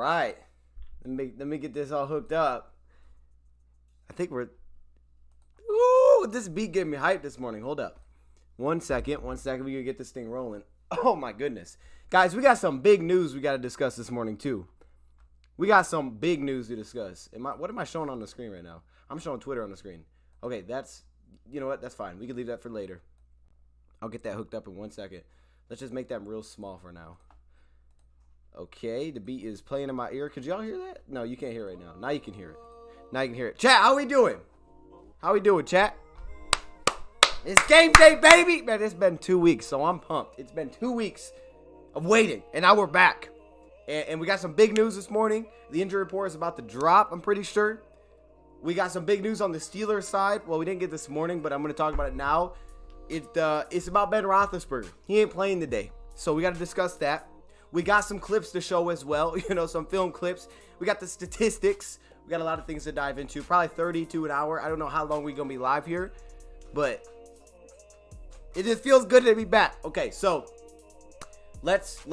right. Let me get this all hooked up. I think we're... Ooh, this beat getting me hyped this morning. Hold up. One second. We can get this thing rolling. Oh, my goodness. Guys, we got some big news we got to discuss this morning, too. We got some big news to discuss. What am I showing on the screen right now? I'm showing Twitter on the screen. Okay, that's... You know what? That's fine. We can leave that for later. I'll get that hooked up in 1 second. Let's just make that real small for now. Okay, the beat is playing in my ear. Could y'all hear that? No, you can't hear it right now. Now you can hear it. Now you can hear it. Chat, how we doing? How we doing, chat? It's game day, baby! Man, it's been 2 weeks, so I'm pumped. It's been 2 weeks of waiting, and now we're back. And we got some big news this morning. The injury report is about to drop, I'm pretty sure. We got some big news on the Steelers side. Well, we didn't get this morning, but I'm going to talk about it now. It's about Ben Roethlisberger. He ain't playing today, so we got to discuss that. We got some clips to show as well, some film clips. We got the statistics. We got a lot of things to dive into. Probably 30 to an hour. I don't know how long we're going to be live here, but it just feels good to be back. Okay, so let's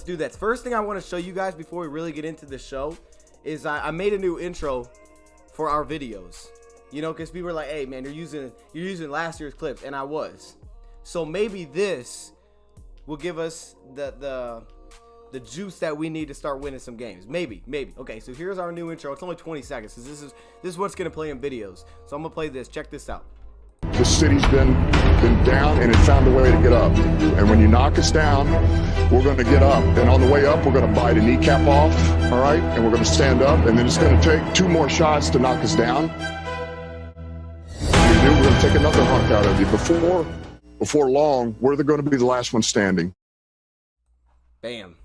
do that. First thing I want to show you guys before we really get into the show is I made a new intro for our videos. Because people were like, "Hey, man, you're using last year's clips," and I was. So maybe this will give us the juice that we need to start winning some games. Maybe. Okay, so here's our new intro. It's only 20 seconds. This is what's gonna play in videos. So I'm gonna play this. Check this out. The city's been down, and it found a way to get up. And when you knock us down, we're going to get up. And on the way up, we're going to bite a kneecap off, all right? And we're going to stand up, and then it's going to take 2 more shots to knock us down. We're going to take another hunk out of you. Before long, we're going to be the last one standing. Bam,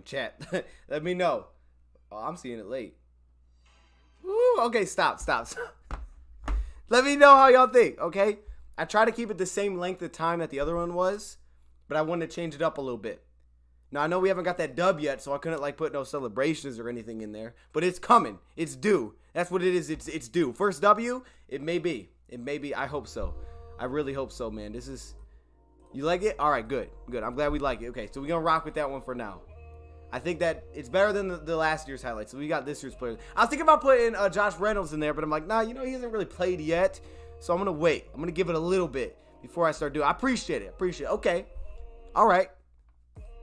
chat. Let me know. Oh, I'm seeing it late. Woo, okay, stop. Let me know how y'all think, okay? I try to keep it the same length of time that the other one was, but I wanted to change it up a little bit. Now, I know we haven't got that dub yet, so I couldn't, put no celebrations or anything in there, but it's coming. It's due. That's what it is. It's due. First W, it may be. I hope so. I really hope so, man. You like it? All right, good. I'm glad we like it. Okay, so we're going to rock with that one for now. I think that it's better than the last year's highlights. So we got this year's players. I was thinking about putting Josh Reynolds in there, but I'm like, nah, he hasn't really played yet. So I'm going to wait. I'm going to give it a little bit before I start doing it. I appreciate it. Okay. All right.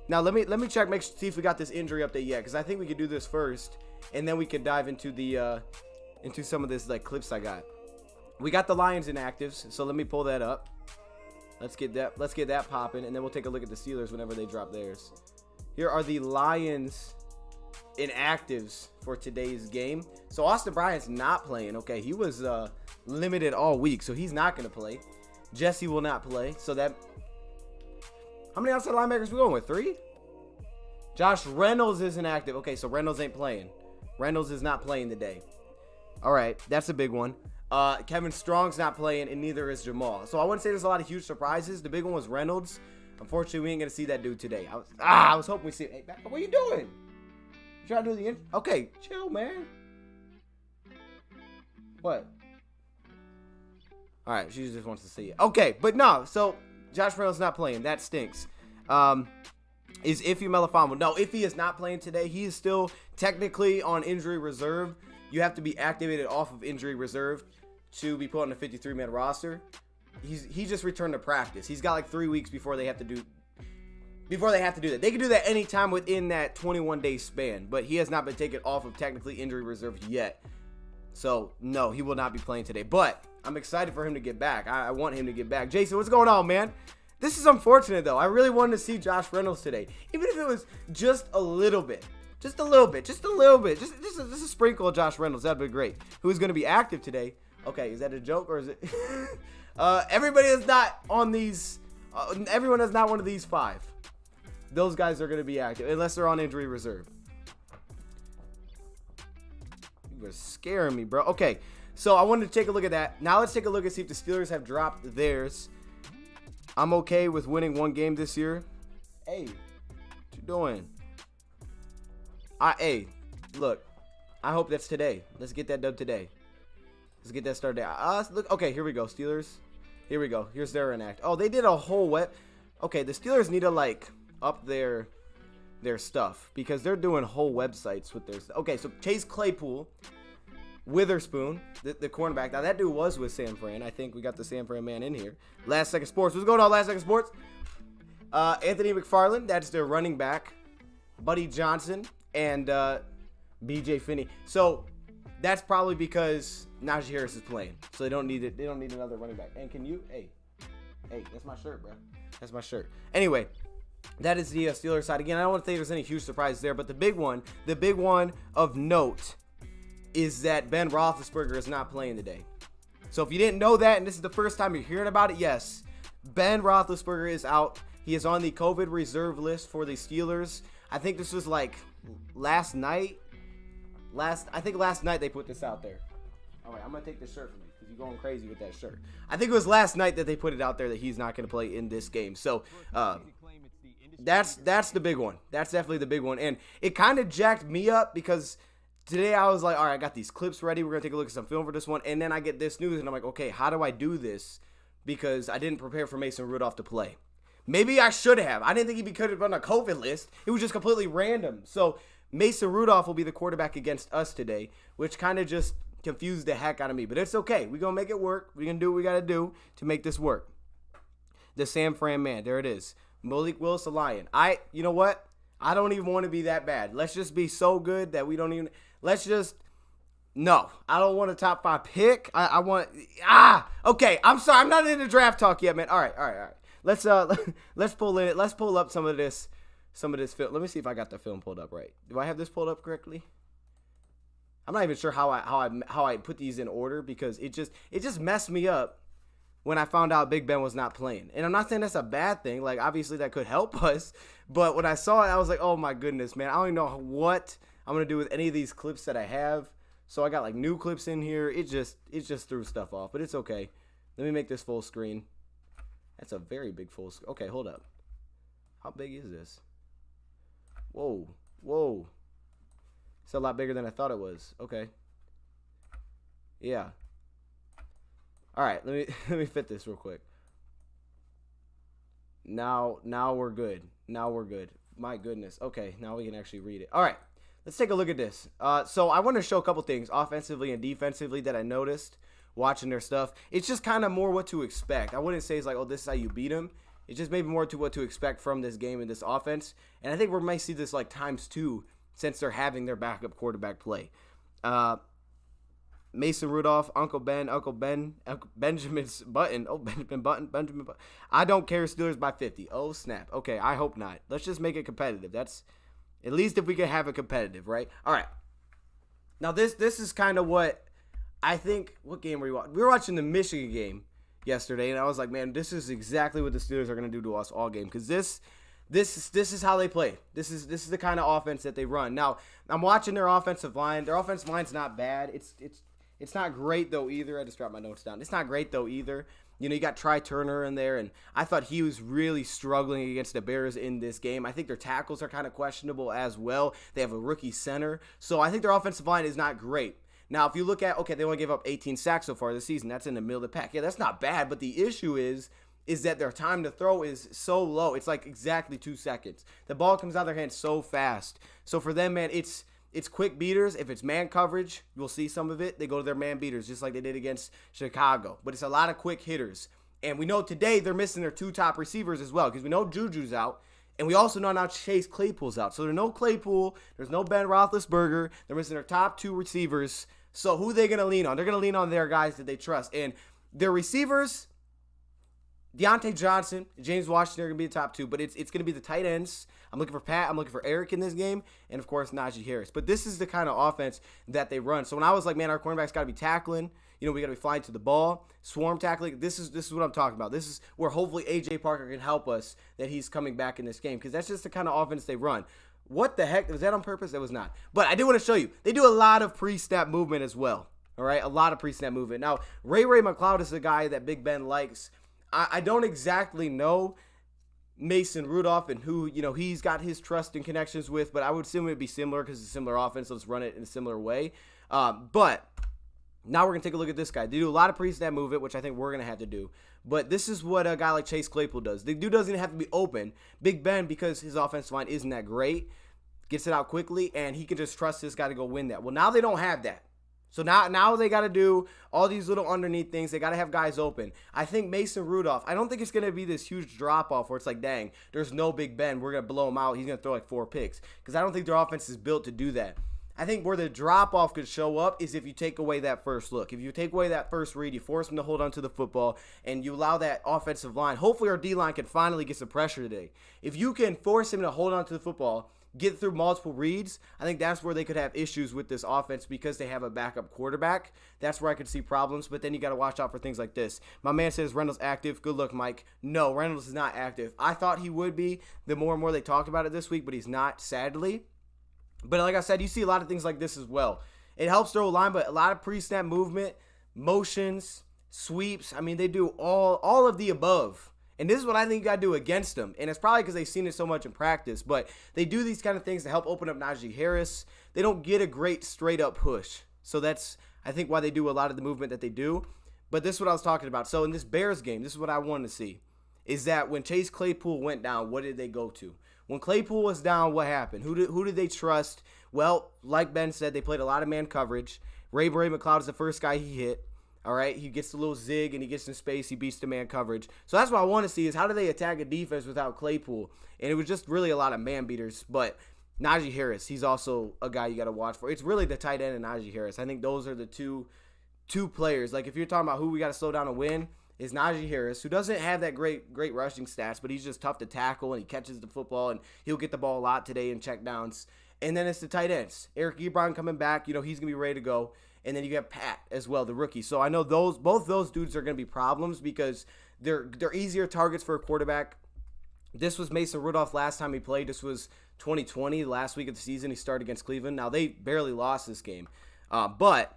Now, let me check, see if we got this injury update yet, because I think we could do this first, and then we can dive into into some of this, clips I got. We got the Lions inactives, so let me pull that up. Let's get that popping, and then we'll take a look at the Steelers whenever they drop theirs. Here are the Lions inactives for today's game. So Austin Bryant's not playing. Okay, he was limited all week, so he's not going to play. Jesse will not play. So that... How many outside linebackers we going with? 3? Josh Reynolds is inactive. Okay, so Reynolds ain't playing. Reynolds is not playing today. All right, that's a big one. Kevin Strong's not playing, and neither is Jamal. So I wouldn't say there's a lot of huge surprises. The big one was Reynolds. Unfortunately, we ain't gonna see that dude today. I was hoping we see. Hey, what are you doing? You trying to do the intro? Okay, chill, man. What? All right, she just wants to see it. Okay, but no. So Josh Reynolds not playing. That stinks. Is Iffy Melifonwu? No, Iffy is not playing today. He is still technically on injury reserve. You have to be activated off of injury reserve to be put on the 53-man roster. He just returned to practice. He's got 3 weeks before they have to do that. They can do that anytime within that 21-day span, but he has not been taken off of technically injury reserve yet. So no, he will not be playing today. But I'm excited for him to get back. I want him to get back. Jason, what's going on, man? This is unfortunate though. I really wanted to see Josh Reynolds today, even if it was just a little bit. Just a little bit. Just a sprinkle of Josh Reynolds. That'd be great. Who's going to be active today? Okay, is that a joke or is it? Everybody is not on these. Everyone is not one of these 5. Those guys are going to be active unless they're on injury reserve. You were scaring me, bro. Okay, so I wanted to take a look at that. Now let's take a look and see if the Steelers have dropped theirs. I'm okay with winning 1 game this year. Hey, what you doing? Hey, look, I hope that's today. Let's get that dub today. Let's get that started. Look, okay, here we go, Steelers. Here we go. Here's their enact. Oh, they did a whole wet. Okay, the Steelers need to up their their stuff because they're doing whole websites with their stuff. Okay, so Chase Claypool, Witherspoon, the cornerback. Now, that dude was with San Fran. I think we got the San Fran man in here. Last Second Sports. What's going on, Last Second Sports? Anthony McFarland, that's their running back. Buddy Johnson and BJ Finney. So that's probably because Naji Harris is playing. So they don't need it. They don't need another running back. And can you? Hey, that's my shirt, bro. That's my shirt. Anyway, that is the Steelers side. Again, I don't think there's any huge surprises there. But the big one of note is that Ben Roethlisberger is not playing today. So if you didn't know that, and this is the first time you're hearing about it, yes, Ben Roethlisberger is out. He is on the COVID reserve list for the Steelers. I think this was like last night. I think last night they put this out there. All right, I'm going to take this shirt from you because you're going crazy with that shirt. I think it was last night that they put it out there that he's not going to play in this game. So that's the big one. That's definitely the big one. And it kind of jacked me up because today I was like, all right, I got these clips ready. We're going to take a look at some film for this one. And then I get this news and I'm like, okay, how do I do this? Because I didn't prepare for Mason Rudolph to play. Maybe I should have. I didn't think he could have been on a COVID list. It was just completely random. So Mason Rudolph will be the quarterback against us today, which kind of just confused the heck out of me. But it's okay. We're going to make it work. We're going to do what we got to do to make this work. The San Fran man. There it is. Malik Willis, the Lion. You know what? I don't even want to be that bad. Let's just be so good that we don't even. No. I don't want a top 5 pick. I want. Okay. I'm sorry. I'm not in the draft talk yet, man. All right. Let's pull up some of this film. Let me see if I got the film pulled up right. Do I have this pulled up correctly? I'm not even sure how I put these in order because it just messed me up when I found out Big Ben was not playing. And I'm not saying that's a bad thing. Like, obviously that could help us, but when I saw it, I was like, "Oh my goodness, man. I don't even know what I'm going to do with any of these clips that I have." So I got like new clips in here. It just threw stuff off, but it's okay. Let me make this full screen. That's a very big full screen. Okay, hold up. How big is this? Whoa. It's a lot bigger than I thought it was. Okay. Yeah. All right, let me fit this real quick. Now we're good. My goodness. Okay, now we can actually read it. All right, let's take a look at this. So I want to show a couple things offensively and defensively that I noticed watching their stuff. It's just kind of more what to expect. I wouldn't say it's like, oh, this is how you beat them. It's just maybe more to what to expect from this game and this offense. And I think we might see this like times 2 since they're having their backup quarterback play. Mason Rudolph, Uncle Benjamin's Button. Oh, Benjamin Button. I don't care, Steelers by 50. Oh, snap. Okay, I hope not. Let's just make it competitive. That's at least if we can have it competitive, right? All right. Now, this is kind of what I think. What game were we watching? We were watching the Michigan game yesterday, and I was like, man, this is exactly what the Steelers are going to do to us all game because this is how they play. This is the kind of offense that they run. Now, I'm watching their offensive line. Their offensive line's not bad. It's not great, though, either. I just dropped my notes down. It's not great, though, either. You know, you got Try Turner in there, and I thought he was really struggling against the Bears in this game. I think their tackles are kind of questionable as well. They have a rookie center. So I think their offensive line is not great. Now, if you look at, okay, they only gave up 18 sacks so far this season. That's in the middle of the pack. Yeah, that's not bad, but the issue is that their time to throw is so low. It's like exactly 2 seconds. The ball comes out of their hands so fast. So for them, man, it's quick beaters. If it's man coverage, you'll see some of it. They go to their man beaters just like they did against Chicago. But it's a lot of quick hitters. And we know today they're missing their 2 top receivers as well because we know Juju's out. And we also know now Chase Claypool's out. So there's no Claypool. There's no Ben Roethlisberger. They're missing their top 2 receivers. So who are they going to lean on? They're going to lean on their guys that they trust. And their receivers, Deontay Johnson, James Washington are going to be the top 2. But it's going to be the tight ends. I'm looking for Pat. I'm looking for Eric in this game. And, of course, Naji Harris. But this is the kind of offense that they run. So when I was like, man, our cornerback's got to be tackling. You know, we got to be flying to the ball, swarm tackling. This is what I'm talking about. This is where hopefully A.J. Parker can help us that he's coming back in this game because that's just the kind of offense they run. What the heck? Was that on purpose? It was not. But I did want to show you. They do a lot of pre-snap movement as well. All right? A lot of pre-snap movement. Now, Ray McLeod is the guy that Big Ben likes. I don't exactly know Mason Rudolph and who, you know, he's got his trust and connections with, but I would assume it would be similar because it's a similar offense. So let's run it in a similar way. But Now we're going to take a look at this guy. They do a lot of pre-snap movement, which I think we're going to have to do. But this is what a guy like Chase Claypool does. The dude doesn't even have to be open. Big Ben, because his offensive line isn't that great, gets it out quickly, and he can just trust this guy to go win that. Well, now they don't have that. So now they got to do all these little underneath things. They got to have guys open. I think Mason Rudolph, I don't think it's going to be this huge drop-off where it's like, dang, there's no Big Ben. We're going to blow him out. He's going to throw like 4 picks. Because I don't think their offense is built to do that. I think where the drop-off could show up is if you take away that first look. If you take away that first read, you force him to hold on to the football, and you allow that offensive line. Hopefully our D-line can finally get some pressure today. If you can force him to hold on to the football, get through multiple reads, I think that's where they could have issues with this offense because they have a backup quarterback. That's where I could see problems, but then you got to watch out for things like this. My man says Reynolds active. Good luck, Mike. No, Reynolds is not active. I thought he would be the more and more they talked about it this week, but he's not, sadly. But like I said, you see a lot of things like this as well. It helps throw a line, but a lot of pre-snap movement, motions, sweeps. I mean, they do all of the above. And this is what I think you got to do against them. And it's probably because they've seen it so much in practice. But they do these kind of things to help open up Naji Harris. They don't get a great straight-up push. So that's, I think, why they do a lot of the movement that they do. But this is what I was talking about. So in this Bears game, this is what I wanted to see. Is that when Chase Claypool went down, what did they go to? When Claypool was down, what happened? Who did they trust? Well, like Ben said, they played a lot of man coverage. Ray McCloud is the first guy he hit. All right, he gets a little zig and he gets in space. He beats the man coverage. So that's what I want to see is how do they attack a defense without Claypool? And it was just really a lot of man beaters. But Naji Harris, he's also a guy you got to watch for. It's really the tight end and Naji Harris. I think those are the two players. Like if you're talking about who we got to slow down and win, is Naji Harris, who doesn't have that great rushing stats, but he's just tough to tackle and he catches the football and he'll get the ball a lot today in check downs. And then it's the tight ends. Eric Ebron coming back, he's going to be ready to go. And then you got Pat as well, the rookie. So I know both those dudes are going to be problems because they're easier targets for a quarterback. This was Mason Rudolph last time he played. This was 2020, last week of the season. He started against Cleveland. Now, they barely lost this game. But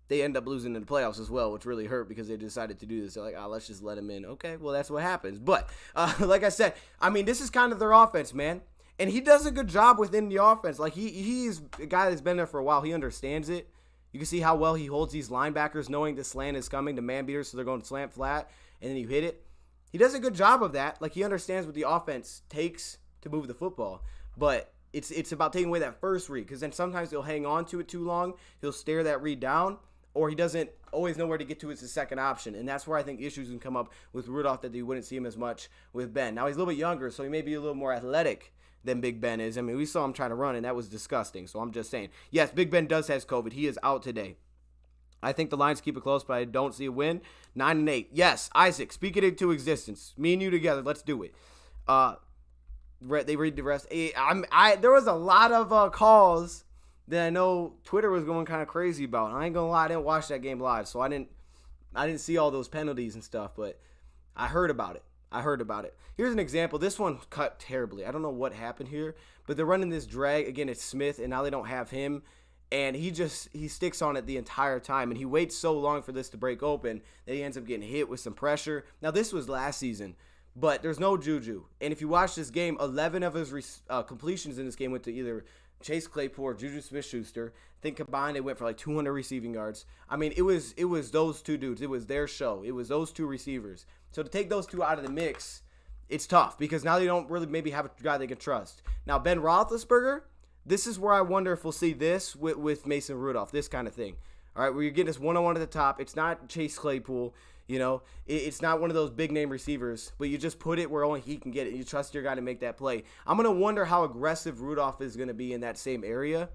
they end up losing in the playoffs as well, which really hurt because they decided to do this. They're like, let's just let him in. Okay, well, that's what happens. But like I said, I mean, this is kind of their offense, man. And he does a good job within the offense. Like, he's a guy that's been there for a while. He understands it. You can see how well he holds these linebackers knowing the slant is coming, the man beaters, so they're going to slant flat, and then you hit it. He does a good job of that. Like, he understands what the offense takes to move the football. But it's about taking away that first read because then sometimes he'll hang on to it too long. He'll stare that read down, or he doesn't always know where to get to as the second option. And that's where I think issues can come up with Rudolph that you wouldn't see him as much with Ben. Now, he's a little bit younger, so he may be a little more athletic than Big Ben is. I mean, we saw him trying to run, and that was disgusting. So I'm just saying, yes, Big Ben does has COVID. He is out today. I think the Lions keep it close, but I don't see a win. 9-8. Yes, Isaac, speak it into existence. Me and you together. Let's do it. They read the rest. There was a lot of calls that I know Twitter was going kind of crazy about. I ain't gonna lie, I didn't watch that game live, so I didn't see all those penalties and stuff, but I heard about it. Here's an example. This one cut terribly. I don't know what happened here, but they're running this drag. Again, it's Smith, and now they don't have him. And he sticks on it the entire time. And he waits so long for this to break open that he ends up getting hit with some pressure. Now, this was last season, but there's no Juju. And if you watch this game, 11 of his completions in this game went to either Chase Claypool or Juju Smith-Schuster. I think combined they went for like 200 receiving yards. I mean, it was those two dudes. It was their show. It was those two receivers. So to take those two out of the mix, it's tough because now they don't really maybe have a guy they can trust. Now, Ben Roethlisberger, this is where I wonder if we'll see this with Mason Rudolph, this kind of thing. All right, where you're getting this one-on-one at the top. It's not Chase Claypool. It's not one of those big-name receivers, but you just put it where only he can get it. You trust your guy to make that play. I'm going to wonder how aggressive Rudolph is going to be in that same area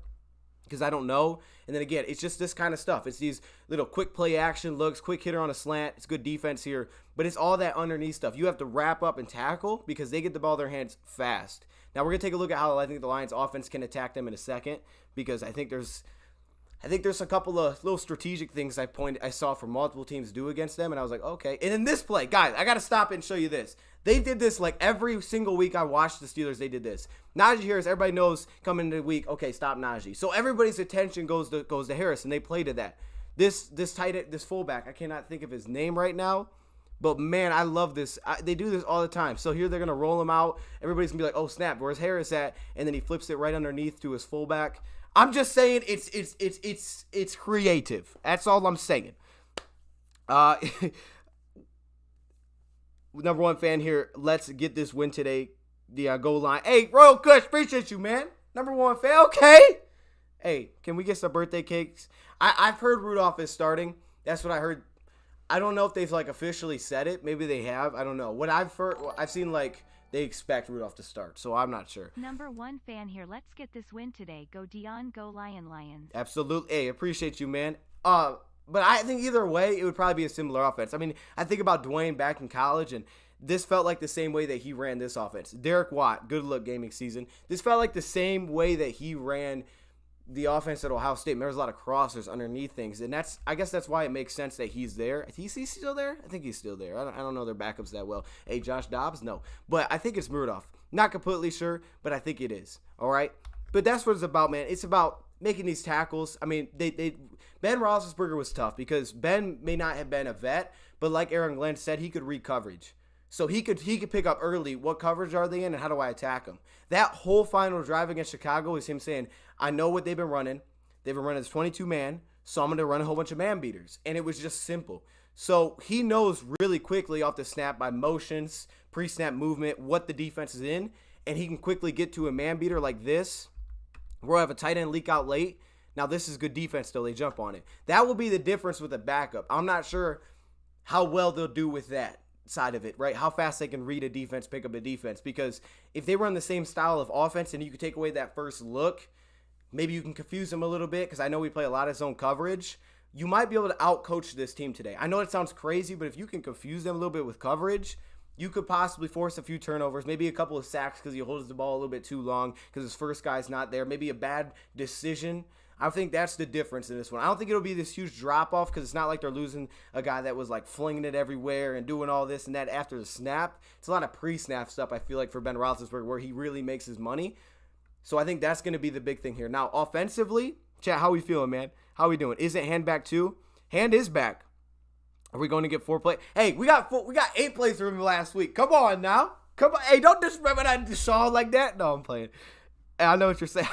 because I don't know. And then again, it's just this kind of stuff. It's these little quick play action looks, quick hitter on a slant. It's good defense here, but it's all that underneath stuff. You have to wrap up and tackle because they get the ball in their hands fast. Now we're going to take a look at how I think the Lions offense can attack them in a second because I think there's a couple of little strategic things I saw from multiple teams do against them, and I was like, okay. And in this play, guys, I got to stop and show you this. They did this like every single week I watched the Steelers. They did this. Naji Harris, everybody knows coming into the week, okay, stop Naji. So everybody's attention goes to Harris, and they play to that. This fullback, I cannot think of his name right now, but man, I love this. They do this all the time. So here they're gonna roll him out. Everybody's gonna be like, oh snap, where's Harris at? And then he flips it right underneath to his fullback. I'm just saying it's creative. That's all I'm saying. Number one fan here. Let's get this win today. The goal line. Hey, Royal Kush, appreciate you, man. Number one fan. Okay. Hey, can we get some birthday cakes? I've heard Rudolph is starting. That's what I heard. I don't know if they've like officially said it. Maybe they have. I don't know. What I've heard, I've seen like they expect Rudolph to start. So I'm not sure. Number one fan here. Let's get this win today. Go Dion. Go Lions. Absolutely. Hey, appreciate you, man. But I think either way, it would probably be a similar offense. I mean, I think about Dwayne back in college, and this felt like the same way that he ran this offense. Derek Watt, good luck gaming season. This felt like the same way that he ran the offense at Ohio State. There's a lot of crossers underneath things, and I guess that's why it makes sense that he's there. Is he still there? I think he's still there. I don't know their backups that well. Hey, Josh Dobbs? No. But I think it's Rudolph. Not completely sure, but I think it is. All right? But that's what it's about, man. It's about making these tackles. I mean, Ben Roethlisberger was tough because Ben may not have been a vet, but like Aaron Glenn said, he could read coverage. So he could pick up early what coverage are they in and how do I attack them. That whole final drive against Chicago is him saying, I know what they've been running. They've been running this 22-man, so I'm going to run a whole bunch of man beaters. And it was just simple. So he knows really quickly off the snap by motions, pre-snap movement, what the defense is in, and he can quickly get to a man beater like this. We'll have a tight end leak out late. Now this is good defense still. They jump on it. That will be the difference with a backup. I'm not sure how well they'll do with that side of it, right? How fast they can read a defense, pick up a defense. Because if they run the same style of offense and you can take away that first look, maybe you can confuse them a little bit because I know we play a lot of zone coverage. You might be able to outcoach this team today. I know it sounds crazy, but if you can confuse them a little bit with coverage, you could possibly force a few turnovers, maybe a couple of sacks because he holds the ball a little bit too long because his first guy's not there, maybe a bad decision. I think that's the difference in this one. I don't think it'll be this huge drop-off because it's not like they're losing a guy that was like flinging it everywhere and doing all this and that after the snap. It's a lot of pre-snap stuff, I feel like, for Ben Roethlisberger where he really makes his money. So I think that's going to be the big thing here. Now, offensively, chat, how we feeling, man? How we doing? Is it Hand back too? Hand is back. Are we going to get 4 plays? Hey, we got 8 plays from him last week. Come on now. Come on. Hey, don't disrespect that Deshaun like that. No, I'm playing. I know what you're saying.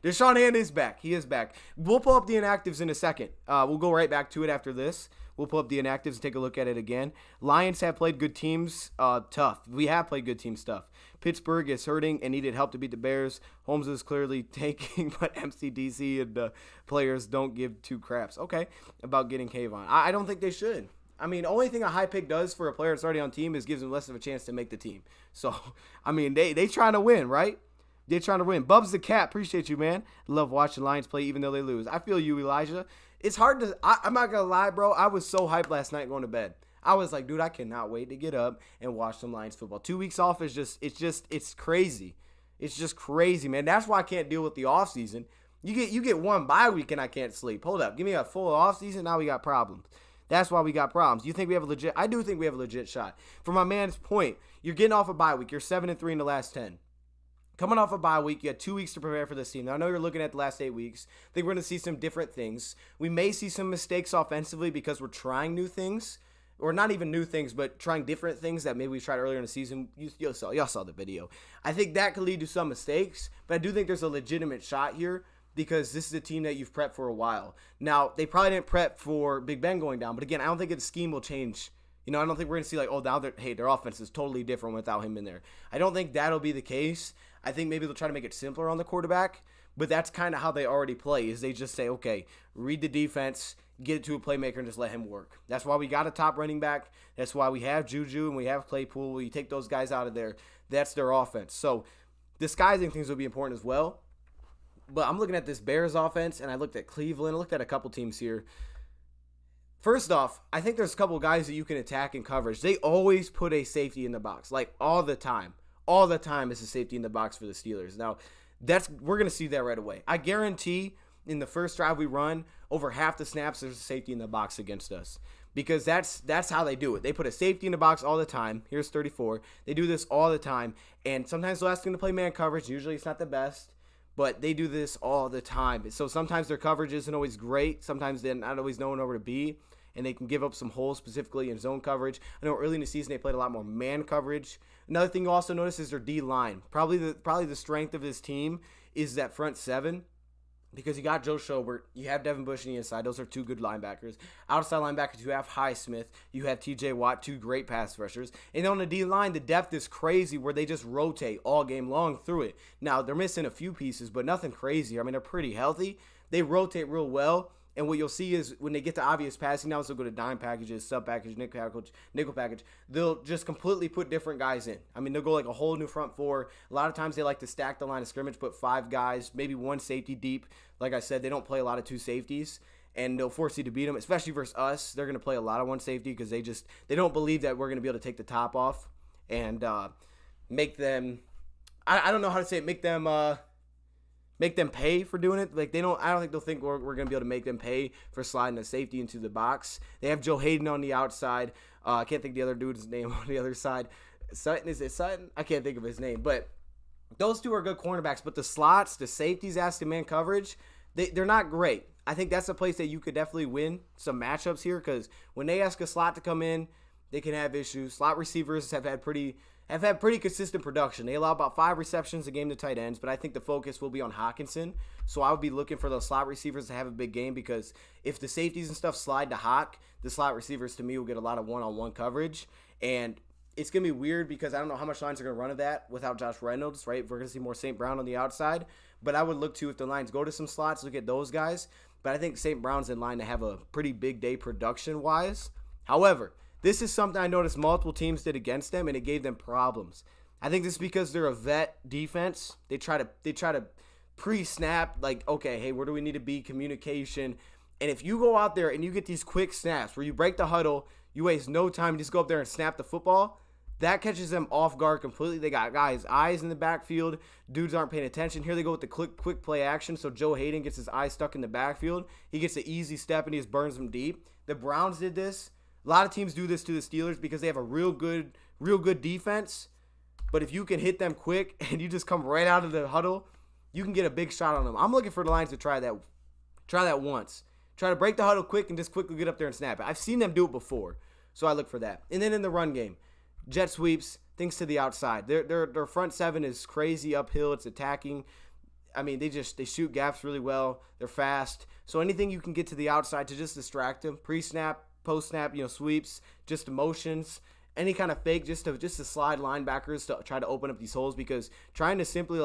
Deshaun Hand is back. He is back. We'll pull up the inactives in a second. We'll go right back to it after this. We'll pull up the inactives and take a look at it again. Lions have played good teams tough. We have played good teams tough. Pittsburgh is hurting and needed help to beat the Bears. Holmes is clearly tanking, but MCDC and players don't give two craps. Okay, about getting Kayvon. I don't think they should. I mean, the only thing a high pick does for a player that's already on team is gives them less of a chance to make the team. So, I mean, they trying to win, right? They're trying to win. Bubs the Cat, appreciate you, man. Love watching Lions play even though they lose. I feel you, Elijah. It's hard to – I'm not going to lie, bro. I was so hyped last night going to bed. I was like, dude, I cannot wait to get up and watch some Lions football. 2 weeks off is it's crazy. It's just crazy, man. That's why I can't deal with the offseason. You get one bye week and I can't sleep. Hold up. Give me a full offseason, now we got problems. That's why we got problems. You think we have a legit – I do think we have a legit shot. For my man's point, you're getting off a bye week. You're 7-3 in the last 10. Coming off a bye week, you had 2 weeks to prepare for this team. Now, I know you're looking at the last 8 weeks. I think we're going to see some different things. We may see some mistakes offensively because we're trying new things. Or not even new things, but trying different things that maybe we tried earlier in the season. Y'all saw the video. I think that could lead to some mistakes, but I do think there's a legitimate shot here because this is a team that you've prepped for a while. Now, they probably didn't prep for Big Ben going down, but again, I don't think the scheme will change. You know, I don't think we're going to see like, oh, now their offense is totally different without him in there. I don't think that'll be the case. I think maybe they'll try to make it simpler on the quarterback, but that's kind of how they already play is they just say, okay, read the defense, get it to a playmaker, and just let him work. That's why we got a top running back. That's why we have Juju and we have Claypool. You take those guys out of there, that's their offense. So disguising things will be important as well. But I'm looking at this Bears offense, and I looked at Cleveland. I looked at a couple teams here. First off, I think there's a couple guys that you can attack in coverage. They always put a safety in the box, like all the time. All the time is a safety in the box for the Steelers. Now, we're going to see that right away. I guarantee in the first drive we run, over half the snaps there's a safety in the box against us. Because that's how they do it. They put a safety in the box all the time. Here's 34. They do this all the time. And sometimes they'll ask them to play man coverage. Usually it's not the best. But they do this all the time. So sometimes their coverage isn't always great. Sometimes they're not always knowing where to be. And they can give up some holes specifically in zone coverage. I know early in the season they played a lot more man coverage. Another thing you also notice is their D-line. Probably the strength of this team is that front seven. because you got Joe Schobert, you have Devin Bush on the inside. Those are two good linebackers. Outside linebackers, you have Highsmith, you have TJ Watt, two great pass rushers. And on the D-line, the depth is crazy where they just rotate all game long through it. Now, they're missing a few pieces, but nothing crazy. I mean, they're pretty healthy. They rotate real well. And what you'll see is when they get to obvious passing downs, they'll go to dime packages, sub package, nickel package. They'll just completely put different guys in. I mean, they'll go like a whole new front four. A lot of times they like to stack the line of scrimmage, put 5 guys, maybe 1 safety deep. Like I said, they don't play a lot of 2 safeties, and they'll force you to beat them, especially versus us. They're going to play a lot of 1 safety because they don't believe that we're going to be able to take the top off and make them. I don't know how to say it. Make them pay for doing it. Like I don't think they'll think we're going to be able to make them pay for sliding the safety into the box. They have Joe Hayden on the outside. I can't think of the other dude's name on the other side. Sutton, is it Sutton? I can't think of his name. But those two are good cornerbacks. But the slots, the safeties asking man coverage, they're not great. I think that's a place that you could definitely win some matchups here because when they ask a slot to come in, they can have issues. Slot receivers have had pretty consistent production. They allow about 5 receptions a game to tight ends, but I think the focus will be on Hawkinson. So I would be looking for those slot receivers to have a big game because if the safeties and stuff slide to Hawk, the slot receivers to me will get a lot of one-on-one coverage. And it's going to be weird because I don't know how much lines are going to run of that without Josh Reynolds, right? We're going to see more St. Brown on the outside. But I would look to, if the lines go to some slots, look at those guys. But I think St. Brown's in line to have a pretty big day production-wise. However, this is something I noticed multiple teams did against them, and it gave them problems. I think this is because they're a vet defense. They try to pre-snap, like, okay, hey, where do we need to be? Communication. And if you go out there and you get these quick snaps where you break the huddle, you waste no time, you just go up there and snap the football, that catches them off guard completely. They got guys' eyes in the backfield. Dudes aren't paying attention. Here they go with the quick play action, so Joe Hayden gets his eyes stuck in the backfield. He gets an easy step, and he just burns them deep. The Browns did this. A lot of teams do this to the Steelers because they have a real good defense. But if you can hit them quick and you just come right out of the huddle, you can get a big shot on them. I'm looking for the Lions to try that once. Try to break the huddle quick and just quickly get up there and snap it. I've seen them do it before, so I look for that. And then in the run game, jet sweeps, things to the outside. Their front seven is crazy uphill. It's attacking. I mean, they shoot gaps really well. They're fast. So anything you can get to the outside to just distract them, pre-snap, post-snap, sweeps, just motions, any kind of fake, just to slide linebackers to try to open up these holes because trying to simply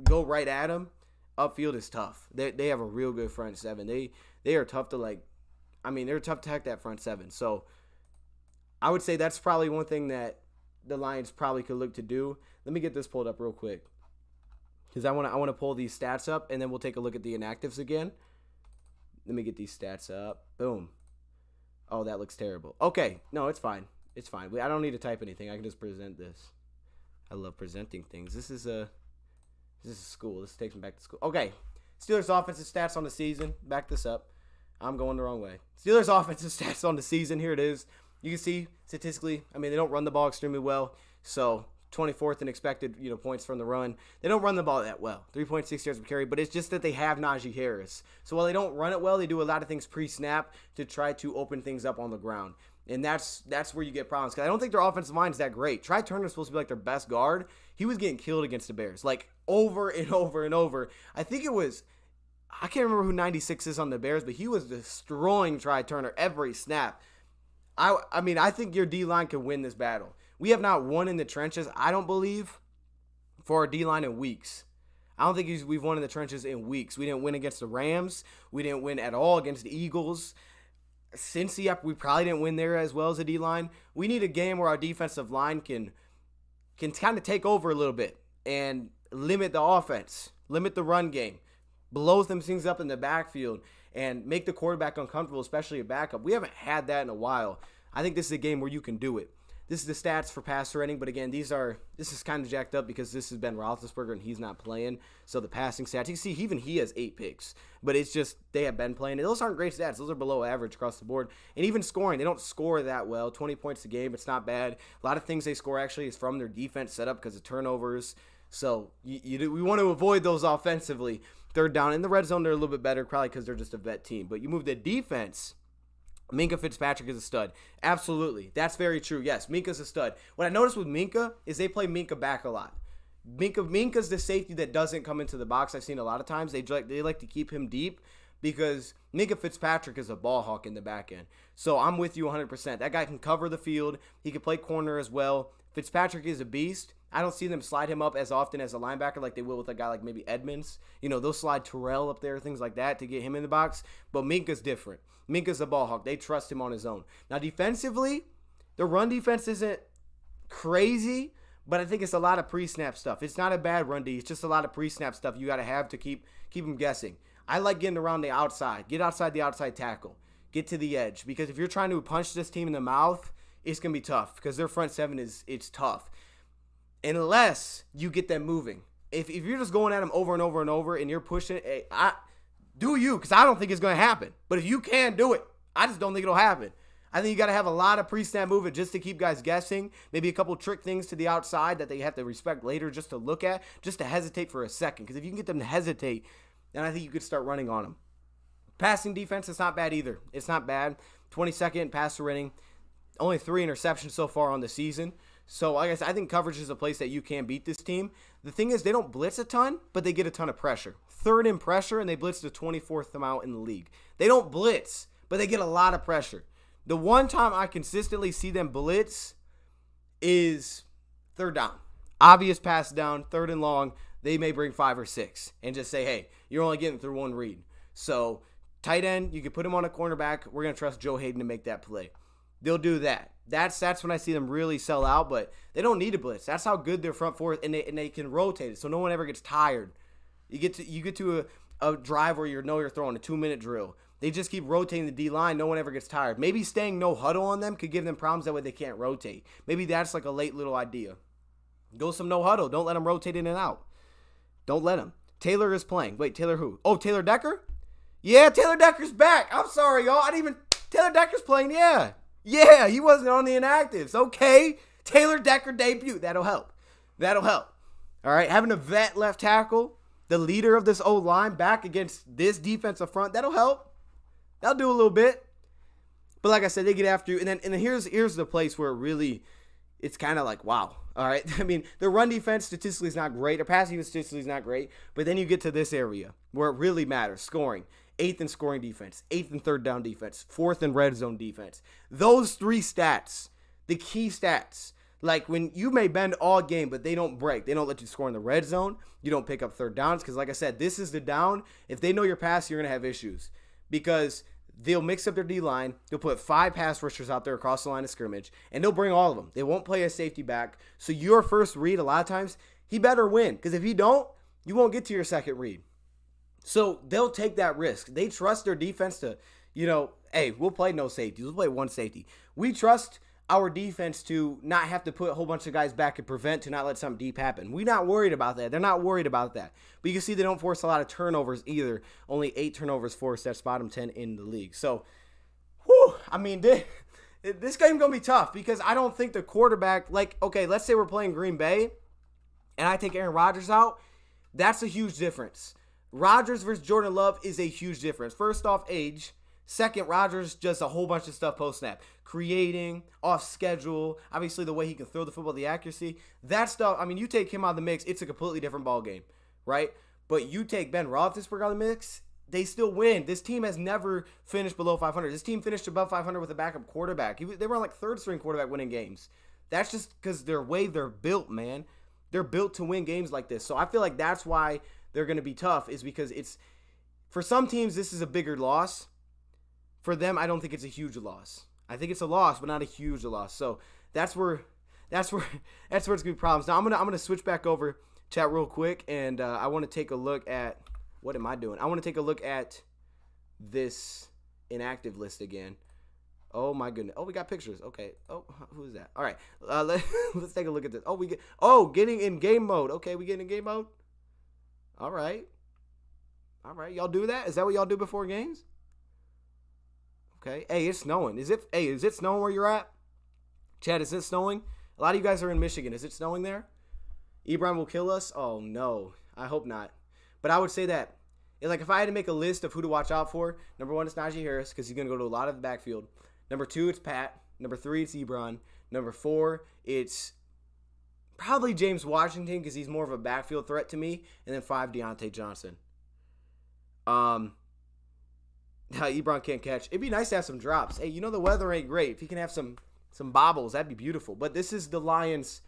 go right at them upfield is tough. They have a real good front seven. They are tough to they're tough to hack that front seven. So I would say that's probably one thing that the Lions probably could look to do. Let me get this pulled up real quick because I want to pull these stats up and then we'll take a look at the inactives again. Let me get these stats up. Boom. Oh, that looks terrible. Okay. No, it's fine. It's fine. I don't need to type anything. I can just present this. I love presenting things. This is school. This takes me back to school. Okay. Steelers offensive stats on the season. Back this up. I'm going the wrong way. Steelers offensive stats on the season. Here it is. You can see statistically, they don't run the ball extremely well. So 24th in expected, points from the run. They don't run the ball that well. 3.6 yards per carry, but it's just that they have Naji Harris. So while they don't run it well, they do a lot of things pre-snap to try to open things up on the ground. And that's where you get problems. Because I don't think their offensive line is that great. Try Turner's supposed to be their best guard. He was getting killed against the Bears, over and over and over. I think it was, I can't remember who 96 is on the Bears, but he was destroying Try Turner every snap. I think your D-line can win this battle. We have not won in the trenches, I don't believe, for our D-line in weeks. I don't think we've won in the trenches in weeks. We didn't win against the Rams. We didn't win at all against the Eagles. Cincy, we probably didn't win there as well as the D-line. We need a game where our defensive line can kind of take over a little bit and limit the offense, limit the run game, blow them things up in the backfield, and make the quarterback uncomfortable, especially a backup. We haven't had that in a while. I think this is a game where you can do it. This is the stats for passer rating, but again, this is kind of jacked up because this has been Roethlisberger and he's not playing. So the passing stats, you see, even he has 8 picks, but it's just they have been playing. Those aren't great stats. Those are below average across the board. And even scoring, they don't score that well. 20 points a game, it's not bad. A lot of things they score actually is from their defense setup because of turnovers. So we want to avoid those offensively. Third down in the red zone, they're a little bit better, probably because they're just a vet team. But you move the defense. Minkah Fitzpatrick is a stud. Absolutely. That's very true. Yes, Minka's a stud. What I noticed with Minkah is they play Minkah back a lot. Minka's the safety that doesn't come into the box. I've seen a lot of times. They like to keep him deep because Minkah Fitzpatrick is a ball hawk in the back end. So I'm with you 100%. That guy can cover the field. He can play corner as well. Fitzpatrick is a beast. I don't see them slide him up as often as a linebacker like they will with a guy like maybe Edmonds. They'll slide Terrell up there, things like that to get him in the box. But Minka's different. Minka's a ball hawk. They trust him on his own. Now, defensively, the run defense isn't crazy, but I think it's a lot of pre-snap stuff. It's not a bad run D. It's just a lot of pre-snap stuff you got to have to keep them guessing. I like getting around the outside. Get outside the outside tackle. Get to the edge. Because if you're trying to punch this team in the mouth, it's going to be tough because their front seven it's tough. Unless you get them moving. If you're just going at them over and over and over and you're pushing it, do you, because I don't think it's going to happen. But if you can do it, I just don't think it'll happen. I think you got to have a lot of pre-snap movement just to keep guys guessing. Maybe a couple trick things to the outside that they have to respect later just to look at, just to hesitate for a second. Because if you can get them to hesitate, then I think you could start running on them. Passing defense, it's not bad either. It's not bad. 22nd passer rating. Only 3 interceptions so far on the season. So, like I said, I think coverage is a place that you can beat this team. The thing is, they don't blitz a ton, but they get a ton of pressure. 3rd in pressure, and they blitz the 24th amount in the league. They don't blitz, but they get a lot of pressure. The one time I consistently see them blitz is 3rd down. Obvious pass down, 3rd and long. They may bring 5 or 6 and just say, hey, you're only getting through one read. So, tight end, you can put him on a cornerback. We're going to trust Joe Hayden to make that play. They'll do that. That's when I see them really sell out, but they don't need a blitz. That's how good their front four is, and they can rotate it, so no one ever gets tired. You get to a drive where you're throwing a 2-minute drill. They just keep rotating the D-line. No one ever gets tired. Maybe staying no huddle on them could give them problems. That way they can't rotate. Maybe that's like a late little idea. Go some no huddle. Don't let them rotate in and out. Don't let them. Taylor is playing. Wait, Taylor who? Oh, Taylor Decker? Yeah, Taylor Decker's back. I'm sorry, y'all. Taylor Decker's playing, yeah. Yeah, he wasn't on the inactives. Okay. Taylor Decker debut. That'll help. All right. Having a vet left tackle, the leader of this O-line back against this defensive front, that'll help. That'll do a little bit. But like I said, they get after you. And then here's the place where it's kind of like, wow. All right. I mean, their run defense statistically is not great. Their passing defense statistically is not great. But then you get to this area where it really matters, scoring. 8th in scoring defense, 8th in third down defense, 4th in red zone defense. Those 3 stats, the key stats, like when you may bend all game, but they don't break. They don't let you score in the red zone. You don't pick up third downs because, like I said, this is the down. If they know your pass, you're going to have issues because they'll mix up their D-line. They'll put 5 pass rushers out there across the line of scrimmage, and they'll bring all of them. They won't play a safety back. So your first read, a lot of times, he better win because if he don't, you won't get to your second read. So they'll take that risk. They trust their defense to, hey, we'll play no safeties. We'll play 1 safety. We trust our defense to not have to put a whole bunch of guys back and prevent to not let something deep happen. We're not worried about that. They're not worried about that. But you can see they don't force a lot of turnovers either. Only 8 turnovers forced. That's bottom 10 in the league. So, this game's going to be tough because I don't think the quarterback, let's say we're playing Green Bay and I take Aaron Rodgers out. That's a huge difference. Rodgers versus Jordan Love is a huge difference. First off, age. Second, Rodgers just a whole bunch of stuff post-snap. Creating, off schedule, obviously the way he can throw the football, the accuracy. That stuff, you take him out of the mix, it's a completely different ballgame, right? But you take Ben Roethlisberger out of the mix, they still win. This team has never finished below 500. This team finished above 500 with a backup quarterback. They were on third-string quarterback winning games. That's just because they're built, man. They're built to win games like this. So I feel like that's why they're going to be tough is because for some teams, this is a bigger loss. For them, I don't think it's a huge loss. I think it's a loss, but not a huge loss. So that's where it's going to be problems. Now I'm gonna switch back over chat real quick, and I want to take a look at what am I doing? I want to take a look at this inactive list again. Oh my goodness. Oh, we got pictures. Okay. Oh, who's that? All right. Let's take a look at this. Getting in game mode. Okay, we getting in game mode. All right. Y'all do that? Is that what y'all do before games? Okay. Hey, it's snowing. Is it snowing where you're at? Chad, is it snowing? A lot of you guys are in Michigan. Is it snowing there? Ebron will kill us? Oh, no. I hope not. But I would say that, if I had to make a list of who to watch out for, number 1 is Naji Harris because he's going to go to a lot of the backfield. Number 2, it's Pat. Number 3, it's Ebron. Number 4, it's Probably James Washington because he's more of a backfield threat to me. And then 5, Deontay Johnson. Ebron can't catch. It'd be nice to have some drops. Hey, the weather ain't great. If he can have some bobbles, that'd be beautiful. But this is the Lions.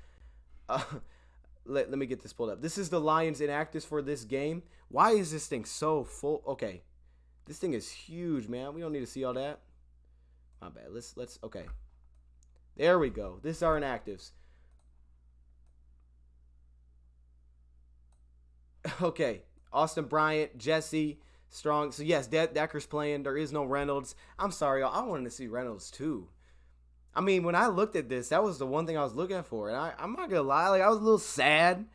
Let me get this pulled up. This is the Lions inactives for this game. Why is this thing so full? Okay. This thing is huge, man. We don't need to see all that. My bad. Let's okay. There we go. This is our inactives. Okay. Austin Bryant, Jesse, Strong. So yes, Decker's playing. There is no Reynolds. I'm sorry, I wanted to see Reynolds too. I mean, when I looked at this, that was the one thing I was looking for. And I'm not going to lie, like I was a little sad.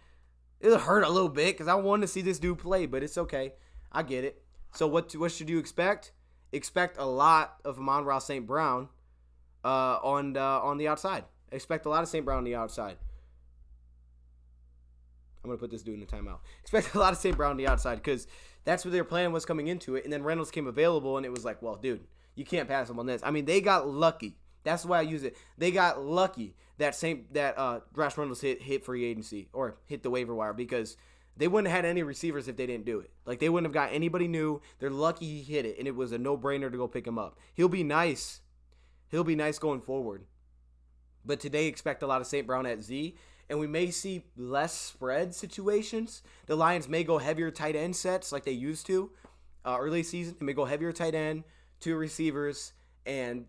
It hurt a little bit because I wanted to see this dude play, but it's okay. I get it. So what should you expect? Expect a lot of Amon-Ra St. Brown on the outside. Expect a lot of St. Brown on the outside. I'm going to put this dude in the timeout. Expect a lot of St. Brown on the outside because that's what their plan was coming into it. And then Reynolds came available, and it was like, well, dude, you can't pass him on this. I mean, they got lucky. That's why I use it. They got lucky that Josh Reynolds hit free agency or hit the waiver wire because they wouldn't have had any receivers if they didn't do it. Like, they wouldn't have got anybody new. They're lucky he hit it, and it was a no-brainer to go pick him up. He'll be nice. He'll be nice going forward. But today, expect a lot of St. Brown at Z, and we may see less spread situations. The Lions may go heavier tight end sets like they used to early season. They may go heavier tight end, 2 receivers, and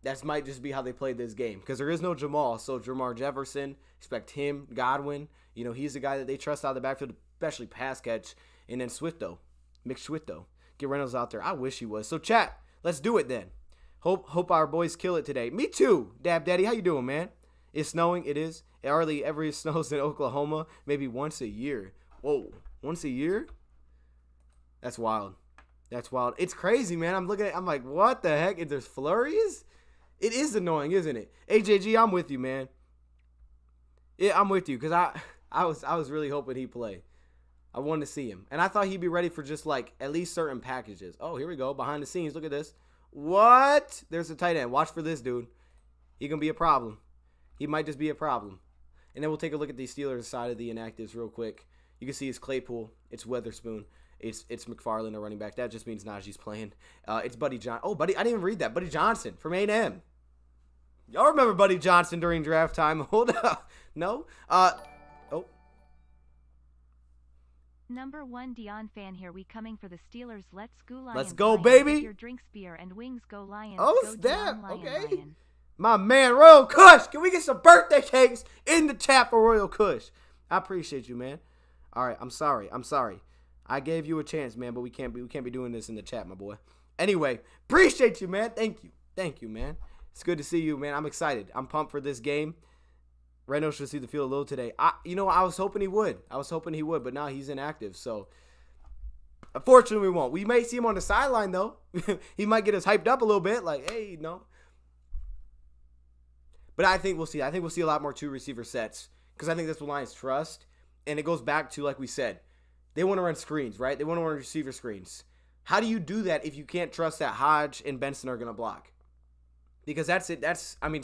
that might just be how they played this game because there is no Jamal. So Jamar Jefferson, expect him. Godwin, he's the guy that they trust out of the backfield, especially pass catch. And then Swifto, get Reynolds out there. I wish he was. So chat, let's do it then. Hope our boys kill it today. Me too, Dab Daddy. How you doing, man? It's snowing. It is. It hardly ever snows in Oklahoma. Maybe once a year. Whoa, once a year? That's wild. That's wild. It's crazy, man. I'm looking at. I'm like, what the heck? Is there flurries? It is annoying, isn't it? AJG, I'm with you, man. Yeah, I'm with you because I was really hoping he'd play. I wanted to see him. And I thought he'd be ready for just like at least certain packages. Oh, here we go. Behind the scenes. Look at this. What? There's a tight end. Watch for this dude. He going to be a problem. He might just be a problem. And then we'll take a look at the Steelers side of the inactives real quick. You can see it's Claypool. It's Weatherspoon. It's McFarland, a running back. That just means Naji's playing. It's Buddy Johnson. Oh, Buddy, I didn't even read that. Buddy Johnson from A&M. Y'all remember Buddy Johnson during draft time? Hold up. No? Number 1 Dion fan here. We coming for the Steelers. Let's go Lions. Let's go, Lions. baby. Get your drinks, beer, and wings. Go Lions. Oh, go snap. Dion, Lion, Okay. Lion. My man, Royal Kush. Can we get some birthday cakes in the chat for Royal Kush? I appreciate you, man. All right, I'm sorry. I gave you a chance, man, but we can't be doing this in the chat, my boy. Anyway, appreciate you, man. Thank you, man. It's good to see you, man. I'm excited. I'm pumped for this game. Reynolds should see the field a little today. I was hoping he would. But now he's inactive, so unfortunately we won't. We may see him on the sideline, though. He might get us hyped up a little bit, like, hey, no. But I think we'll see. I think we'll see a lot more 2 receiver sets because I think that's what Lions trust. And it goes back to, like we said, they want to run screens, right? They want to run receiver screens. How do you do that if you can't trust that Hodge and Benson are going to block? Because that's it.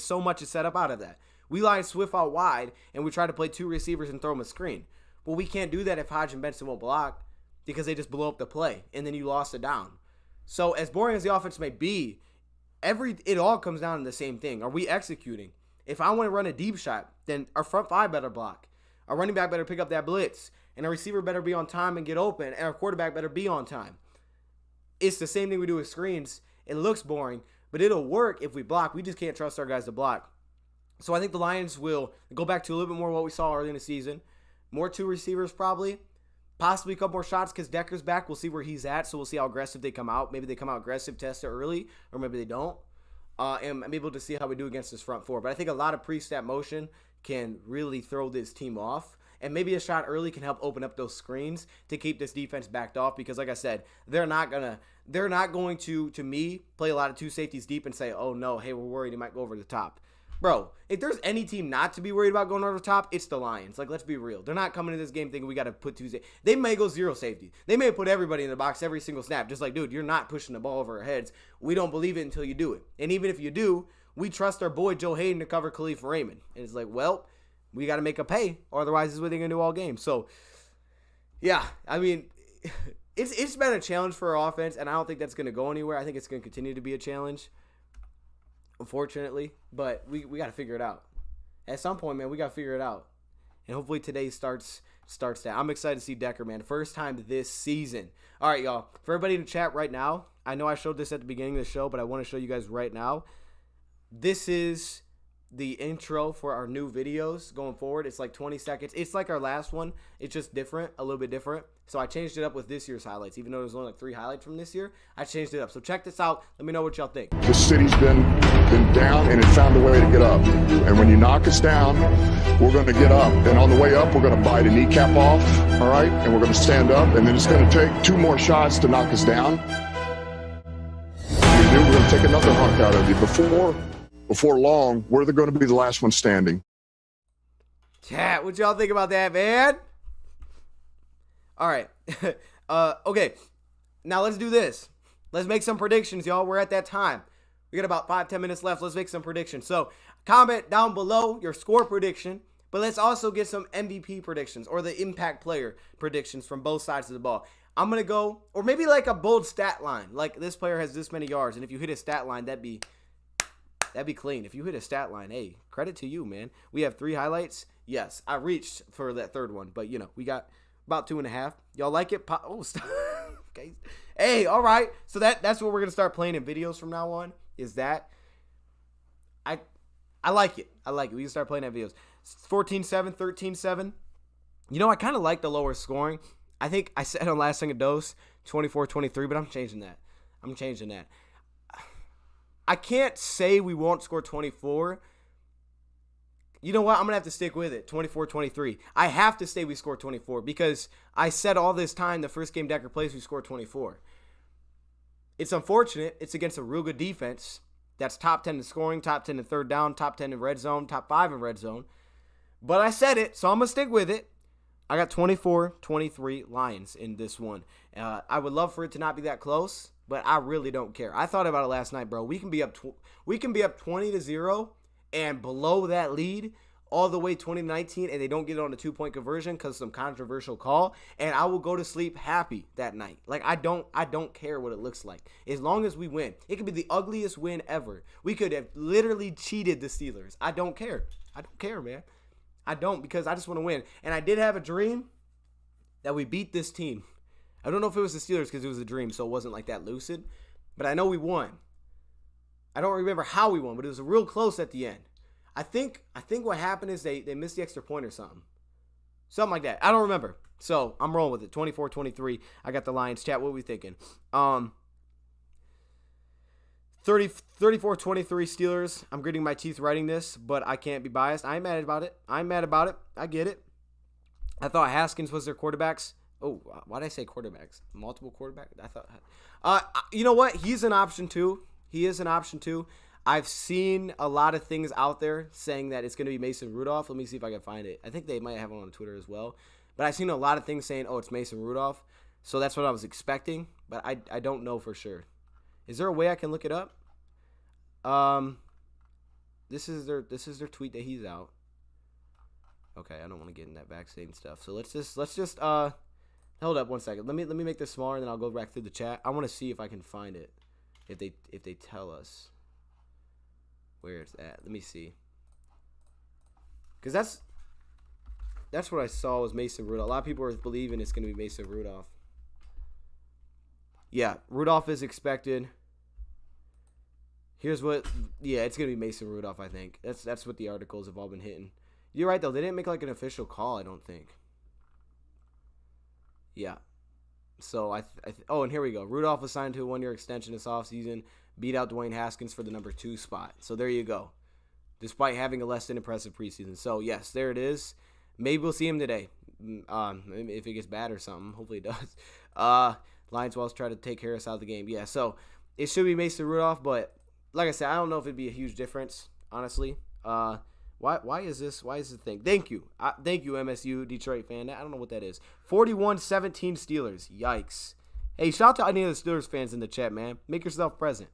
So much is set up out of that. We line Swift out wide, and we try to play 2 receivers and throw them a screen. Well, we can't do that if Hodge and Benson won't block because they just blow up the play, and then you lost it down. So as boring as the offense may be, it all comes down to the same thing. Are we executing? If I want to run a deep shot, then our front 5 better block. Our running back better pick up that blitz. And our receiver better be on time and get open. And our quarterback better be on time. It's the same thing we do with screens. It looks boring, but it'll work if we block. We just can't trust our guys to block. So I think the Lions will go back to a little bit more what we saw early in the season. More 2 receivers probably. Possibly a couple more shots because Decker's back. We'll see where he's at. So we'll see how aggressive they come out. Maybe they come out aggressive, test it early, or maybe they don't. And I'm able to see how we do against this front 4. But I think a lot of pre-snap motion can really throw this team off. And maybe a shot early can help open up those screens to keep this defense backed off. Because like I said, they're not going to me, play a lot of 2 safeties deep and say, oh no, hey, we're worried he might go over the top. Bro, if there's any team not to be worried about going over the top, it's the Lions. Like, let's be real. They're not coming to this game thinking we got to put 2 safety. They may go 0 safety. They may put everybody in the box every single snap. Just like, dude, you're not pushing the ball over our heads. We don't believe it until you do it. And even if you do, we trust our boy Joe Hayden to cover Khalif Raymond. And it's like, well, we got to make a pay, or otherwise this is what they're going to do all game. So, yeah, I mean, it's been a challenge for our offense, and I don't think that's going to go anywhere. I think it's going to continue to be a challenge, unfortunately. But we got to figure it out. At some point, man, we got to figure it out. And hopefully today starts that. I'm excited to see Decker, man. First time this season. All right, y'all. For everybody in the chat right now, I know I showed this at the beginning of the show, but I want to show you guys right now. This is the intro for our new videos going forward. It's like 20 seconds. It's like our last one. It's just different, a little bit different. So I changed it up with this year's highlights. Even though there's only like 3 highlights from this year, I changed it up. So check this out. Let me know what y'all think. This city's been down, and it found a way to get up. And when you knock us down, we're going to get up. And on the way up, we're going to bite a kneecap off, all right? And we're going to stand up, and then it's going to take 2 more shots to knock us down. We're going to take another hunk out of you. Before long, we're going to be the last one standing. Chat, what y'all think about that, man? All right. Okay. Now let's do this. Let's make some predictions, y'all. We're at that time. We got about 5-10 minutes left. Let's make some predictions. So comment down below your score prediction, but let's also get some MVP predictions or the impact player predictions from both sides of the ball. I'm going to go, or maybe like a bold stat line. Like this player has this many yards, and if you hit a stat line, that'd be clean. If you hit a stat line, hey, credit to you, man. We have 3 highlights. Yes, I reached for that third one, but, you know, we got about 2.5. Y'all like it? Oh, stop. Okay. Hey, all right. So that's what we're going to start playing in videos from now on, is that. I like it. I like it. We can start playing that videos. 14-7, 13-7. You know, I kind of like the lower scoring. I think I said on Last Second Dose 24-23, but I'm changing that. I can't say we won't score 24. You know what? I'm going to have to stick with it. 24-23. I have to say we score 24 because I said all this time the first game Decker plays, we score 24. It's unfortunate. It's against a real good defense that's top 10 in scoring, top 10 in third down, top 10 in red zone, top 5 in red zone. But I said it, so I'm going to stick with it. I got 24-23 Lions in this one. I would love for it to not be that close, but I really don't care. I thought about it last night, bro. We can be up 20-0 and below that lead all the way 20-19, and they don't get it on a 2-point conversion because of some controversial call, and I will go to sleep happy that night. Like I don't care what it looks like as long as we win. It could be the ugliest win ever. We could have literally cheated the Steelers. I don't care. I don't care, man. I don't, because I just want to win. And I did have a dream that we beat this team. I don't know if it was the Steelers because it was a dream, so it wasn't like that lucid. But I know we won. I don't remember how we won, but it was real close at the end. I think what happened is they missed the extra point or something. Something like that. I don't remember. So I'm rolling with it. 24-23. I got the Lions. Chat, what are we thinking? 34-23 Steelers. I'm gritting my teeth writing this, but I can't be biased. I'm mad about it. I get it. I thought Haskins was their quarterbacks. Oh, why did I say quarterbacks? Multiple quarterbacks? I thought. You know what? He's an option too. He is an option too. I've seen a lot of things out there saying that it's going to be Mason Rudolph. Let me see if I can find it. I think they might have one on Twitter as well. But I've seen a lot of things saying, oh, it's Mason Rudolph. So that's what I was expecting. But I don't know for sure. Is there a way I can look it up? This is their tweet that he's out. Okay, I don't want to get in that vaccine stuff. So let's just hold up one second. Let me make this smaller, and then I'll go back through the chat. I want to see if I can find it. If they tell us where it's at. Let me see. Cuz that's what I saw was Mason Rudolph. A lot of people are believing it's going to be Mason Rudolph. Yeah, Rudolph is expected. Here's what, yeah, it's going to be Mason Rudolph, I think. That's what the articles have all been hitting. You're right, though. They didn't make like an official call, I don't think. Yeah. So, oh, and here we go. Rudolph was signed to a 1-year extension this offseason. Beat out Dwayne Haskins for the number 2 spot. So, there you go. Despite having a less than impressive preseason. So, yes, there it is. Maybe we'll see him today. If it gets bad or something. Hopefully it does. Lions Wells try to take Harris out of the game. Yeah, so it should be Mason Rudolph, but like I said, I don't know if it'd be a huge difference, honestly. Why is this a thing? Thank you. Thank you, MSU Detroit fan. I don't know what that is. 41-17 Steelers. Yikes. Hey, shout out to any of the Steelers fans in the chat, man. Make yourself present.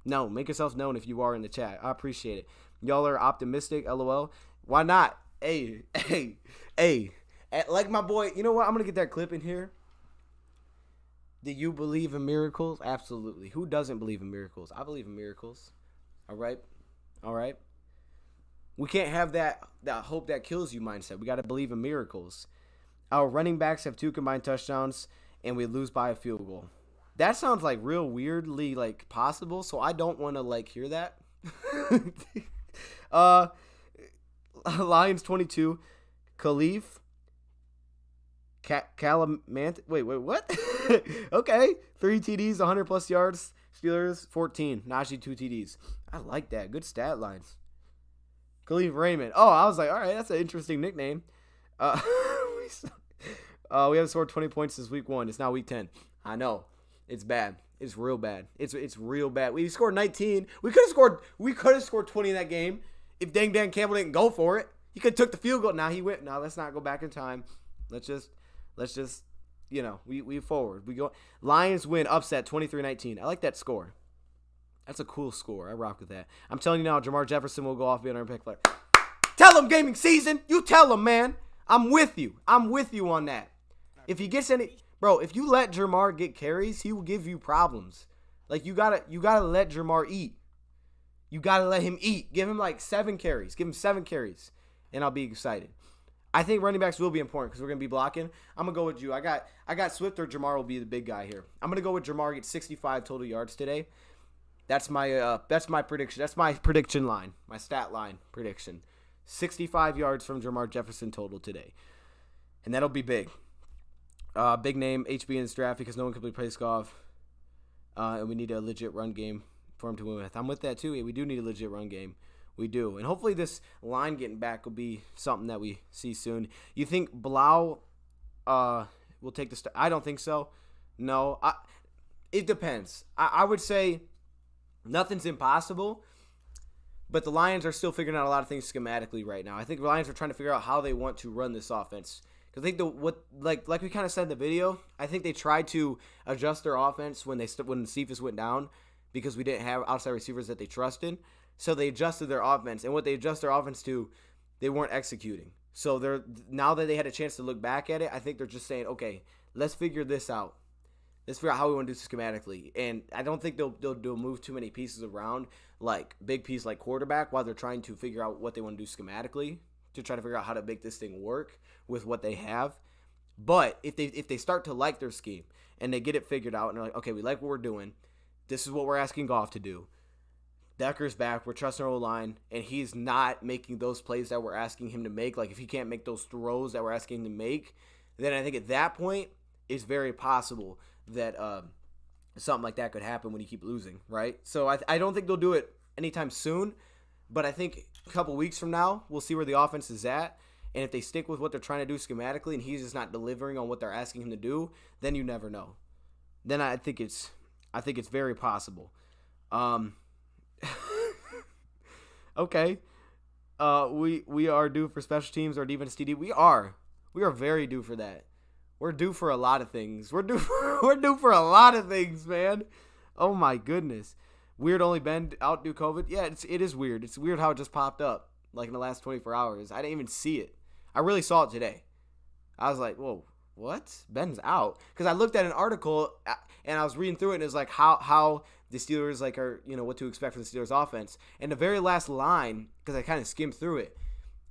No, make yourself known if you are in the chat. I appreciate it. Y'all are optimistic, LOL. Why not? Hey. Like my boy, you know what? I'm going to get that clip in here. Do you believe in miracles? Absolutely. Who doesn't believe in miracles? I believe in miracles. All right. We can't have that hope that kills you mindset. We got to believe in miracles. Our running backs have 2 combined touchdowns, and we lose by a field goal. That sounds like real weirdly like possible, so I don't want to like hear that. Lions 22, Khalif, Calamant. Wait, what? Okay, 3 TDs, 100 plus yards. Steelers 14, Naji 2 TDs. I like that. Good stat lines. Khalif Raymond. Oh, I was like, all right, that's an interesting nickname. We haven't scored 20 points since week 1. It's now week 10. I know. It's bad. It's real bad. It's real bad. We scored 19. We could have scored 20 in that game if Dan Campbell didn't go for it. He could have took the field goal. Now he went. Now let's not go back in time. Let's just we forward. We go. Lions win upset 23-19. I like that score. That's a cool score. I rock with that. I'm telling you now, Jamar Jefferson will go off being our pick player. Tell him, gaming season. You tell him, man. I'm with you. I'm with you on that. If he gets any, bro, if you let Jamar get carries, he will give you problems. Like you gotta let Jamar eat. You gotta let him eat. Give him like 7 carries. Give him 7 carries, and I'll be excited. I think running backs will be important because we're gonna be blocking. I'm gonna go with you. I got Swift or Jamar will be the big guy here. I'm gonna go with Jamar gets 65 total yards today. That's my prediction. That's my prediction line. My stat line prediction. 65 yards from Jamar Jefferson total today. And that'll be big. Big name, HB in this draft because no one can play place golf. And we need a legit run game for him to win with. I'm with that too. We do need a legit run game. We do. And hopefully this line getting back will be something that we see soon. You think Blau will take the I don't think so. No. It depends. I would say nothing's impossible. But the Lions are still figuring out a lot of things schematically right now. I think the Lions are trying to figure out how they want to run this offense. Because I think like we kind of said in the video, I think they tried to adjust their offense when Cephas went down because we didn't have outside receivers that they trusted. So they adjusted their offense, and what they adjust their offense to, they weren't executing. So now that they had a chance to look back at it, I think they're just saying, okay, let's figure this out. Let's figure out how we want to do this schematically. And I don't think they'll move too many pieces around, like big piece like quarterback, while they're trying to figure out what they want to do schematically to try to figure out how to make this thing work with what they have. But if they start to like their scheme and they get it figured out and they're like, okay, we like what we're doing. This is what we're asking Goff to do. Decker's back. We're trusting our O-line, and he's not making those plays that we're asking him to make. Like, if he can't make those throws that we're asking him to make, then I think at that point, it's very possible that something like that could happen when you keep losing, right? So I don't think they'll do it anytime soon, but I think a couple weeks from now, we'll see where the offense is at, and if they stick with what they're trying to do schematically and he's just not delivering on what they're asking him to do, then you never know. Then I think it's very possible. Okay. We are due for special teams or defense TD. We are very due for that. We're due for a lot of things. We're due for a lot of things, man. Oh my goodness. Weird only been out due COVID. Yeah, it is weird. It's weird how it just popped up like in the last 24 hours. I didn't even see it. I really saw it today. I was like, whoa, what? Ben's out. Because I looked at an article and I was reading through it and it was like how the Steelers like are, what to expect from the Steelers offense. And the very last line, because I kind of skimmed through it,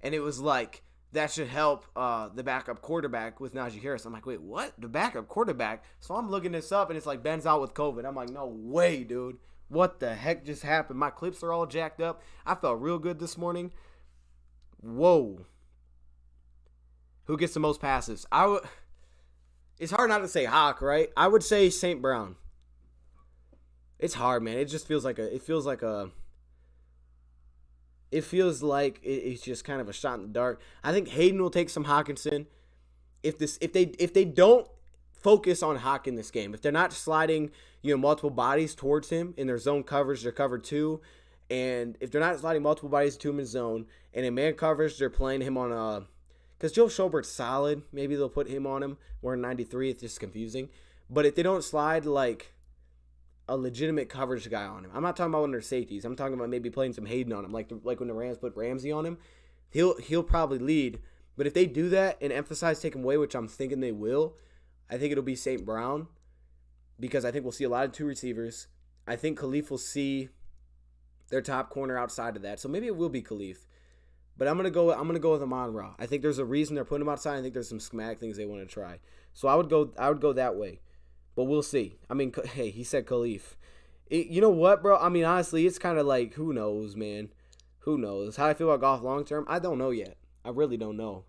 and it was like, that should help the backup quarterback with Naji Harris. I'm like, wait, what? The backup quarterback? So I'm looking this up, and it's like Ben's out with COVID. I'm like, no way, dude. What the heck just happened? My clips are all jacked up. I felt real good this morning. Whoa. Who gets the most passes? It's hard not to say Hawk, right? I would say St. Brown. It's hard, man. It just feels like it's just kind of a shot in the dark. I think Hayden will take some Hawkinson. If they don't focus on Hawk in this game, if they're not sliding, multiple bodies towards him in their zone coverage, they're covered 2, and if they're not sliding multiple bodies to him in zone, and in man coverage, they're playing him on because Joe Schobert's solid. Maybe they'll put him on him. We're in 93. It's just confusing. But if they don't slide like a legitimate coverage guy on him, I'm not talking about one of their safeties. I'm talking about maybe playing some Hayden on him, like when the Rams put Ramsey on him. he'll probably lead. But if they do that and emphasize taking away, which I'm thinking they will, I think it'll be St. Brown, because I think we'll see a lot of 2 receivers. I think Khalif will see their top corner outside of that. So maybe it will be Khalif. But I'm gonna go with Amon-Ra. I think there's a reason they're putting him outside. I think there's some schematic things they want to try. So I would go that way. But we'll see. I mean, hey, he said Khalif. You know what, bro? I mean, honestly, it's kind of like, who knows, man? Who knows? How I feel about Goff long term? I don't know yet. I really don't know.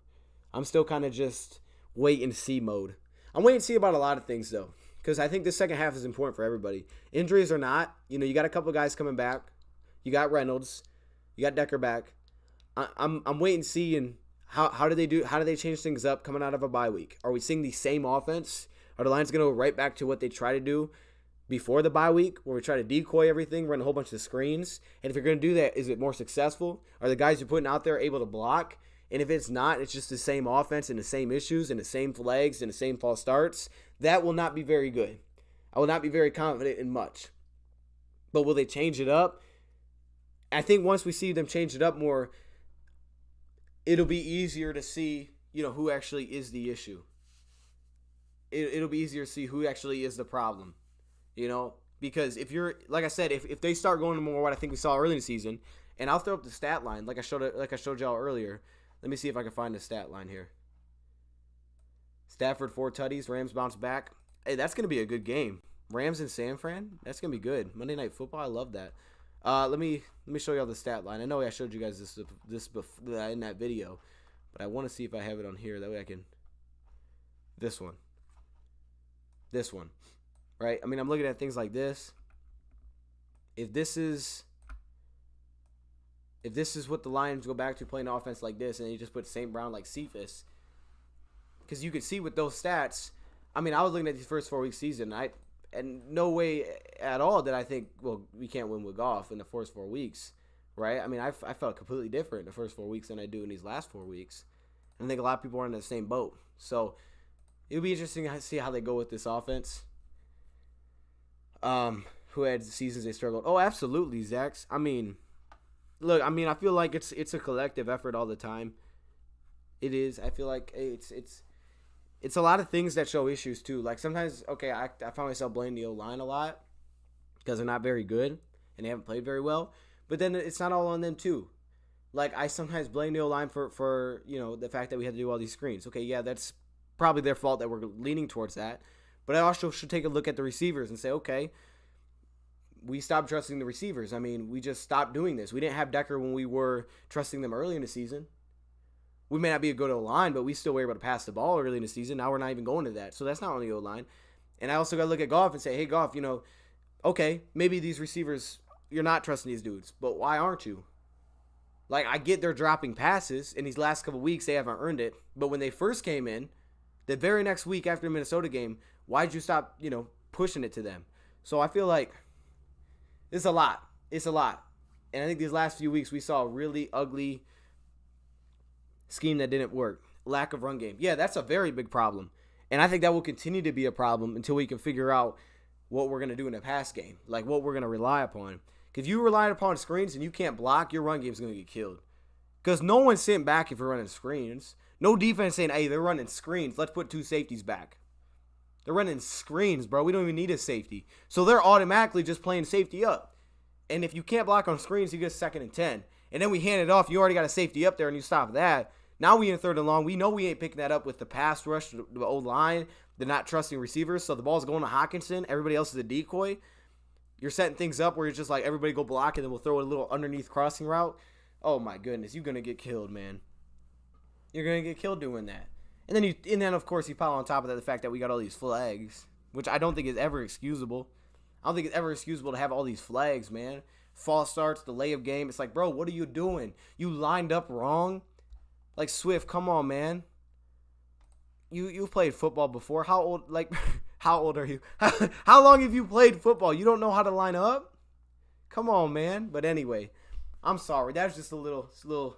I'm still kind of just wait and see mode. I'm waiting to see about a lot of things, though, because I think the second half is important for everybody. Injuries or not, you got a couple of guys coming back. You got Reynolds. You got Decker back. I'm waiting to see and how do they change things up coming out of a bye week? Are we seeing the same offense? Are the Lions going to go right back to what they try to do before the bye week, where we try to decoy everything, run a whole bunch of screens? And if you're going to do that, is it more successful? Are the guys you're putting out there able to block? And if it's not, it's just the same offense and the same issues and the same flags and the same false starts, that will not be very good. I will not be very confident in much. But will they change it up? I think once we see them change it up more, it'll be easier to see, who actually is the issue. It'll be easier to see who actually is the problem, because if you're, like I said, if they start going to more what I think we saw early in the season, and I'll throw up the stat line like I showed y'all earlier. Let me see if I can find the stat line here. Stafford 4 tutties, Rams bounce back. Hey, that's gonna be a good game. Rams and San Fran, that's gonna be good. Monday Night Football, I love that. Let me show y'all the stat line. I know I showed you guys this before, in that video, but I want to see if I have it on here. That way I can. This one, right? I mean, I'm looking at things like this. If this is what the Lions go back to, playing offense like this, and you just put St. Brown like Cephas, because you could see with those stats. I mean, I was looking at these first 4 week season. And no way at all did I think, well, we can't win with Goff in the first 4 weeks, right? I mean, I felt completely different the first 4 weeks than I do in these last 4 weeks. And I think a lot of people are in the same boat. So it'll be interesting to see how they go with this offense. Who had seasons they struggled. Oh, absolutely, Zax. I mean, look, I feel like it's a collective effort all the time. It is. I feel like it's a lot of things that show issues, too. Like, sometimes, okay, I find myself blaming the O-line a lot because they're not very good and they haven't played very well. But then it's not all on them, too. Like, I sometimes blame the O-line for the fact that we had to do all these screens. Okay, yeah, that's probably their fault that we're leaning towards that. But I also should take a look at the receivers and say, okay, we stopped trusting the receivers. I mean, we just stopped doing this. We didn't have Decker when we were trusting them early in the season. We may not be a good O-line, but we still were able to pass the ball early in the season. Now we're not even going to that. So that's not on the O-line. And I also got to look at Goff and say, hey, Goff, okay, maybe these receivers, you're not trusting these dudes, but why aren't you? Like, I get they're dropping passes. In these last couple weeks, they haven't earned it. But when they first came in, the very next week after the Minnesota game, why'd you stop, pushing it to them? So I feel like it's a lot. It's a lot. And I think these last few weeks we saw a really ugly scheme that didn't work. Lack of run game. Yeah, that's a very big problem. And I think that will continue to be a problem until we can figure out what we're going to do in the pass game. Like, what we're going to rely upon. If you rely upon screens and you can't block, your run game is going to get killed. Because no one's sitting back if you're running screens. No defense saying, hey, they're running screens. Let's put 2 safeties back. They're running screens, bro. We don't even need a safety. So they're automatically just playing safety up. And if you can't block on screens, you get 2nd and 10. And then we hand it off. You already got a safety up there and you stop that. Now we in 3rd and long. We know we ain't picking that up with the pass rush, the old line. They're not trusting receivers. So the ball's going to Hockenson. Everybody else is a decoy. You're setting things up where you're just like, everybody go block and then we'll throw a little underneath crossing route. Oh my goodness. You're going to get killed, man. You're going to get killed doing that. And then of course you pile on top of that the fact that we got all these flags, which I don't think is ever excusable. I don't think it's ever excusable to have all these flags, man. False starts, delay of game. It's like, bro, what are you doing? You lined up wrong. Like, Swift, come on, man. You've played football before. How old are you? How long have you played football? You don't know how to line up? Come on, man. But anyway, I'm sorry. That was just a little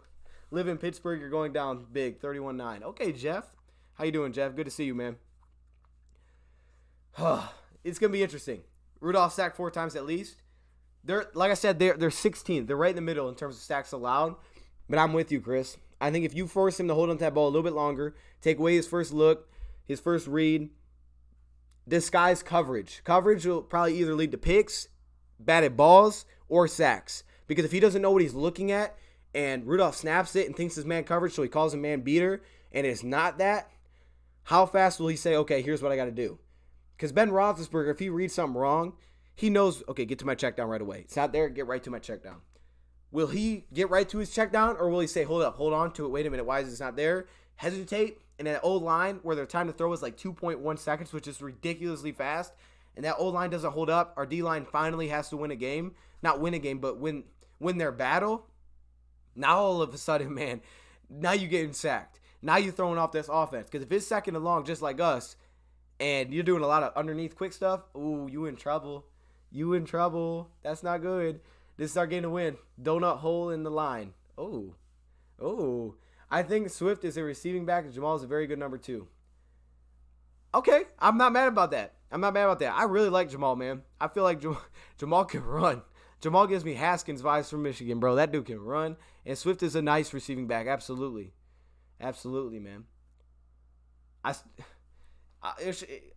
live in Pittsburgh. You're going down big, 31-9. Okay, Jeff. How you doing, Jeff? Good to see you, man. It's going to be interesting. Rudolph sacked 4 times at least. Like I said, they're 16th. They're right in the middle in terms of sacks allowed. But I'm with you, Chris. I think if you force him to hold on to that ball a little bit longer, take away his first look, his first read, disguise coverage. Coverage will probably either lead to picks, batted balls, or sacks. Because if he doesn't know what he's looking at and Rudolph snaps it and thinks it's man coverage, so he calls him man beater, and it's not that, how fast will he say, okay, here's what I got to do? Because Ben Roethlisberger, if he reads something wrong, he knows, okay, get to my check down right away. It's not there, get right to my check down. Will he get right to his check down, or will he say, hold up, hold on to it, wait a minute, why is this not there? Hesitate, and that old line where their time to throw is like 2.1 seconds, which is ridiculously fast, and that old line doesn't hold up, our D-line finally has to win a game. Not win a game, but win their battle. Now all of a sudden, man, now you're getting sacked. Now you're throwing off this offense. Because if it's second and long just like us, and you're doing a lot of underneath quick stuff, ooh, you in trouble. You in trouble. That's not good. This is our game to win. Donut hole in the line. Oh. I think Swift is a receiving back, and Jamal is a very good number 2. Okay, I'm not mad about that. I really like Jamal, man. I feel like Jamal can run. Jamal gives me Haskins vibes from Michigan, bro. That dude can run. And Swift is a nice receiving back. Absolutely, man. I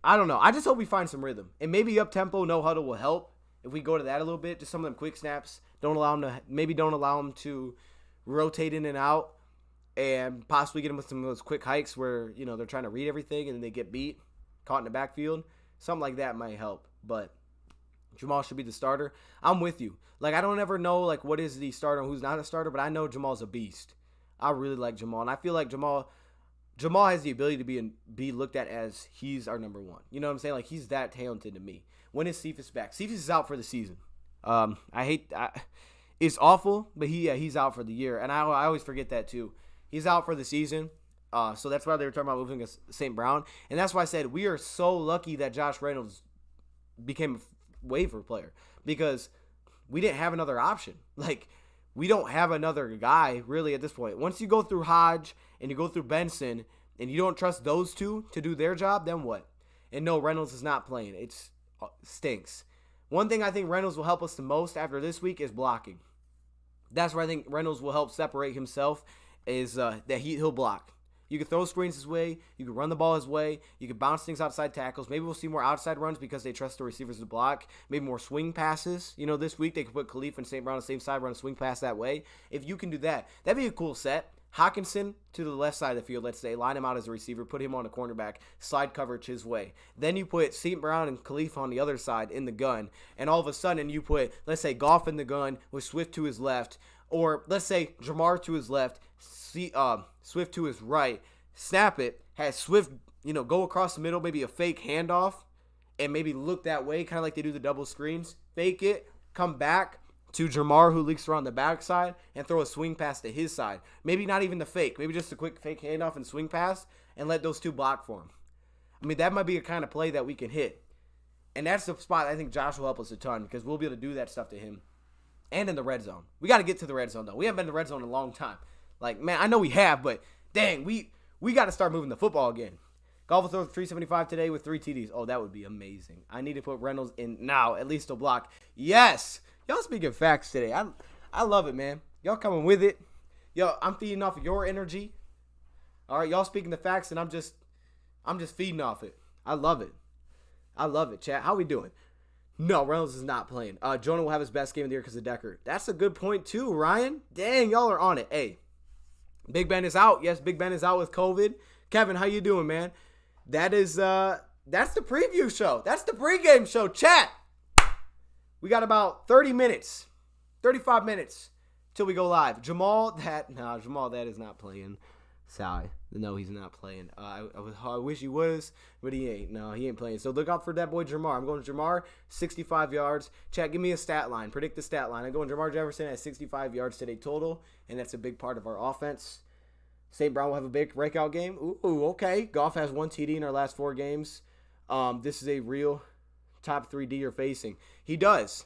don't know. I just hope we find some rhythm. And maybe up-tempo, no huddle will help. If we go to that a little bit, just some of them quick snaps. Don't allow them to rotate in and out. And possibly get them with some of those quick hikes where, they're trying to read everything and then they get beat, caught in the backfield. Something like that might help. But Jamal should be the starter. I'm with you. Like, I don't ever know, like, what is the starter and who's not a starter, but I know Jamal's a beast. I really like Jamal. And I feel like Jamal has the ability to be looked at as he's our number 1. You know what I'm saying? Like, he's that talented to me. When is Cephas back? Cephas is out for the season. It's awful, but he's out for the year. And I always forget that, too. He's out for the season. So that's why they were talking about moving to St. Brown. And that's why I said we are so lucky that Josh Reynolds became a waiver player, because we didn't have another option. Like, we don't have another guy really at this point. Once you go through Hodge and you go through Benson and you don't trust those two to do their job, then what? And no, Reynolds is not playing. It stinks. One thing I think Reynolds will help us the most after this week is blocking. That's where I think Reynolds will help separate himself, is that he'll block. You can throw screens his way. You can run the ball his way. You can bounce things outside tackles. Maybe we'll see more outside runs because they trust the receivers to block. Maybe more swing passes. This week they could put Khalif and St. Brown on the same side, run a swing pass that way. If you can do that, that'd be a cool set. Hawkinson to the left side of the field, let's say, line him out as a receiver, put him on a cornerback, slide coverage his way. Then you put St. Brown and Khalif on the other side in the gun, and all of a sudden you put, let's say, Goff in the gun with Swift to his left, or let's say Jamar to his left, Swift to his right, snap it, has Swift, go across the middle, maybe a fake handoff, and maybe look that way, kind of like they do the double screens, fake it, come back to Jamar, who leaks around the backside, and throw a swing pass to his side. Maybe not even the fake. Maybe just a quick fake handoff and swing pass, and let those two block for him. I mean, that might be a kind of play that we can hit. And that's the spot I think Josh will help us a ton, because we'll be able to do that stuff to him. And in the red zone. We got to get to the red zone, though. We haven't been in the red zone in a long time. Like, man, I know we have, but dang, we got to start moving the football again. Golf will throw 375 today with 3 TDs. Oh, that would be amazing. I need to put Reynolds in now, at least a block. Yes! Y'all speaking facts today. I love it, man. Y'all coming with it. Yo, I'm feeding off of your energy. All right, y'all speaking the facts, and I'm just feeding off it. I love it, chat. How we doing? No, Reynolds is not playing. Jonah will have his best game of the year because of Decker. That's a good point, too, Ryan. Dang, y'all are on it. Hey, Big Ben is out. Yes, Big Ben is out with COVID. Kevin, how you doing, man? That's the preview show. That's the pregame show. Chat. We got about 35 minutes till we go live. Jamal, that is not playing. Sorry. No, he's not playing. I wish he was, but he ain't. No, he ain't playing. So look out for that boy Jamar. I'm going to Jamar, 65 yards. Chat, give me a stat line. Predict the stat line. I'm going Jamar Jefferson at 65 yards today total, and that's a big part of our offense. St. Brown will have a big breakout game. Ooh, okay. Goff has 1 TD in our last 4 games. This is a real top 3 D you're facing. He does.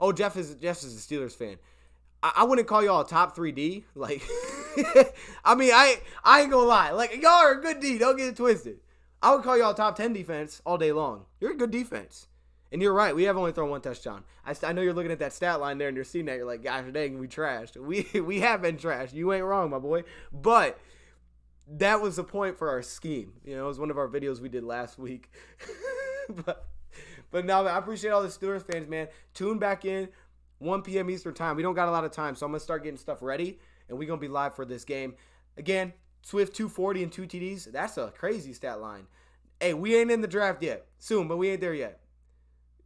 Oh, Jeff is a Steelers fan. I wouldn't call y'all a top 3 D. Like, I mean, I ain't gonna lie. Like, y'all are a good D. Don't get it twisted. I would call y'all a top 10 defense all day long. You're a good defense. And you're right. We have only thrown one touchdown. I know you're looking at that stat line there and you're seeing that. You're like, gosh dang, we trashed. We have been trashed. You ain't wrong, my boy. But that was the point for our scheme. You know, it was one of our videos we did last week. but no, I appreciate all the Steelers fans, man. Tune back in 1 p.m. Eastern time. We don't got a lot of time, so I'm going to start getting stuff ready, and we're going to be live for this game. Again, Swift 240 and 2 TDs. That's a crazy stat line. Hey, we ain't in the draft yet. Soon, but we ain't there yet.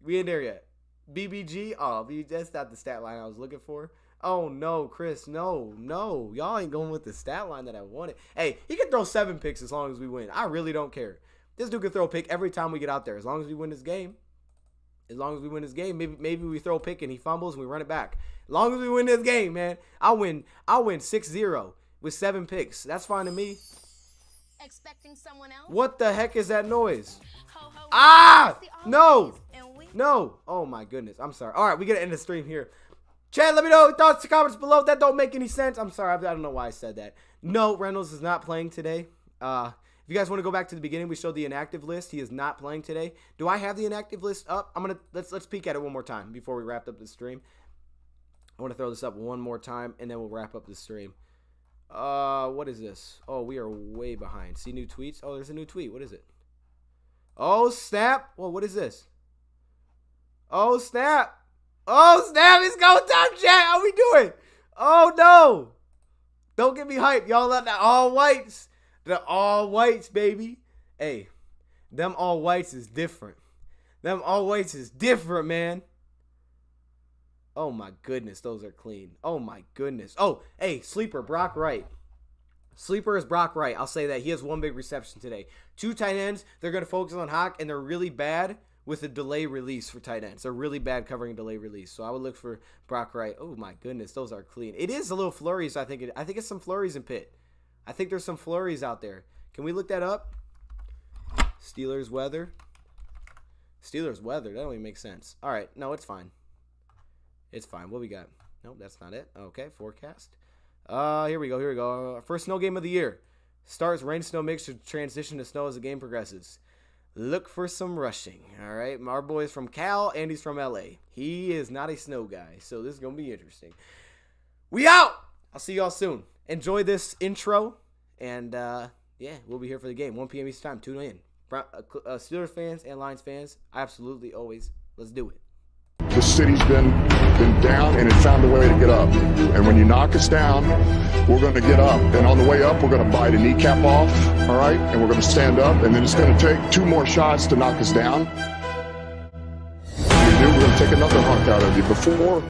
BBG. Oh, that's not the stat line I was looking for. Oh, no, Chris. No. Y'all ain't going with the stat line that I wanted. Hey, he can throw 7 picks as long as we win. I really don't care. This dude can throw a pick every time we get out there. As long as we win this game. Maybe we throw a pick and he fumbles and we run it back. As long as we win this game, man. I'll win 6-0 with 7 picks. That's fine to me. Expecting someone else? What the heck is that noise? Ho, ho, Ah! no. No. Oh, my goodness. I'm sorry. All right, we got to end the stream here. Chad, let me know your thoughts in the comments below. That don't make any sense. I'm sorry. I don't know why I said that. No, Reynolds is not playing today. If you guys want to go back to the beginning, we showed the inactive list. He is not playing today. Do I have the inactive list up? Let's peek at it one more time before we wrap up the stream. I want to throw this up one more time, and then we'll wrap up the stream. What is this? Oh, we are way behind. See new tweets? Oh, there's a new tweet. What is it? Oh, snap. Whoa, what is this? Oh, snap. It's go time, chat. How we doing? Oh, no. Don't get me hyped. Y'all let the all whites. The all whites, baby. Hey, them all whites is different. Man. Oh, my goodness. Those are clean. Oh, my goodness. Oh, hey, sleeper, Brock Wright. Sleeper is Brock Wright. I'll say that. He has 1 big reception today. 2 tight ends. They're going to focus on Hawk, and they're really bad with a delay release for tight ends. They're really bad covering delay release. So I would look for Brock Wright. Oh, my goodness. Those are clean. It is a little flurries, I think. I think it's some flurries in Pitt. I think there's some flurries out there. Can we look that up? Steelers weather. That don't even make sense. All right. No, it's fine. What we got? Nope, that's not it. Okay, forecast. Here we go. First snow game of the year. Starts rain snow mix to transition to snow as the game progresses. Look for some rushing. All right, our boy's from Cal, Andy's from LA. He is not a snow guy, so this is gonna be interesting. We out. I'll see y'all soon. Enjoy this intro, and yeah, we'll be here for the game. 1 p.m. Eastern time. Tune in. Steelers fans and Lions fans, absolutely always. Let's do it. The city's been down, and it found a way to get up. And when you knock us down, we're going to get up. And on the way up, we're going to bite a kneecap off, all right? And we're going to stand up, and then it's going to take 2 more shots to knock us down. We're going to take another hunk out of you before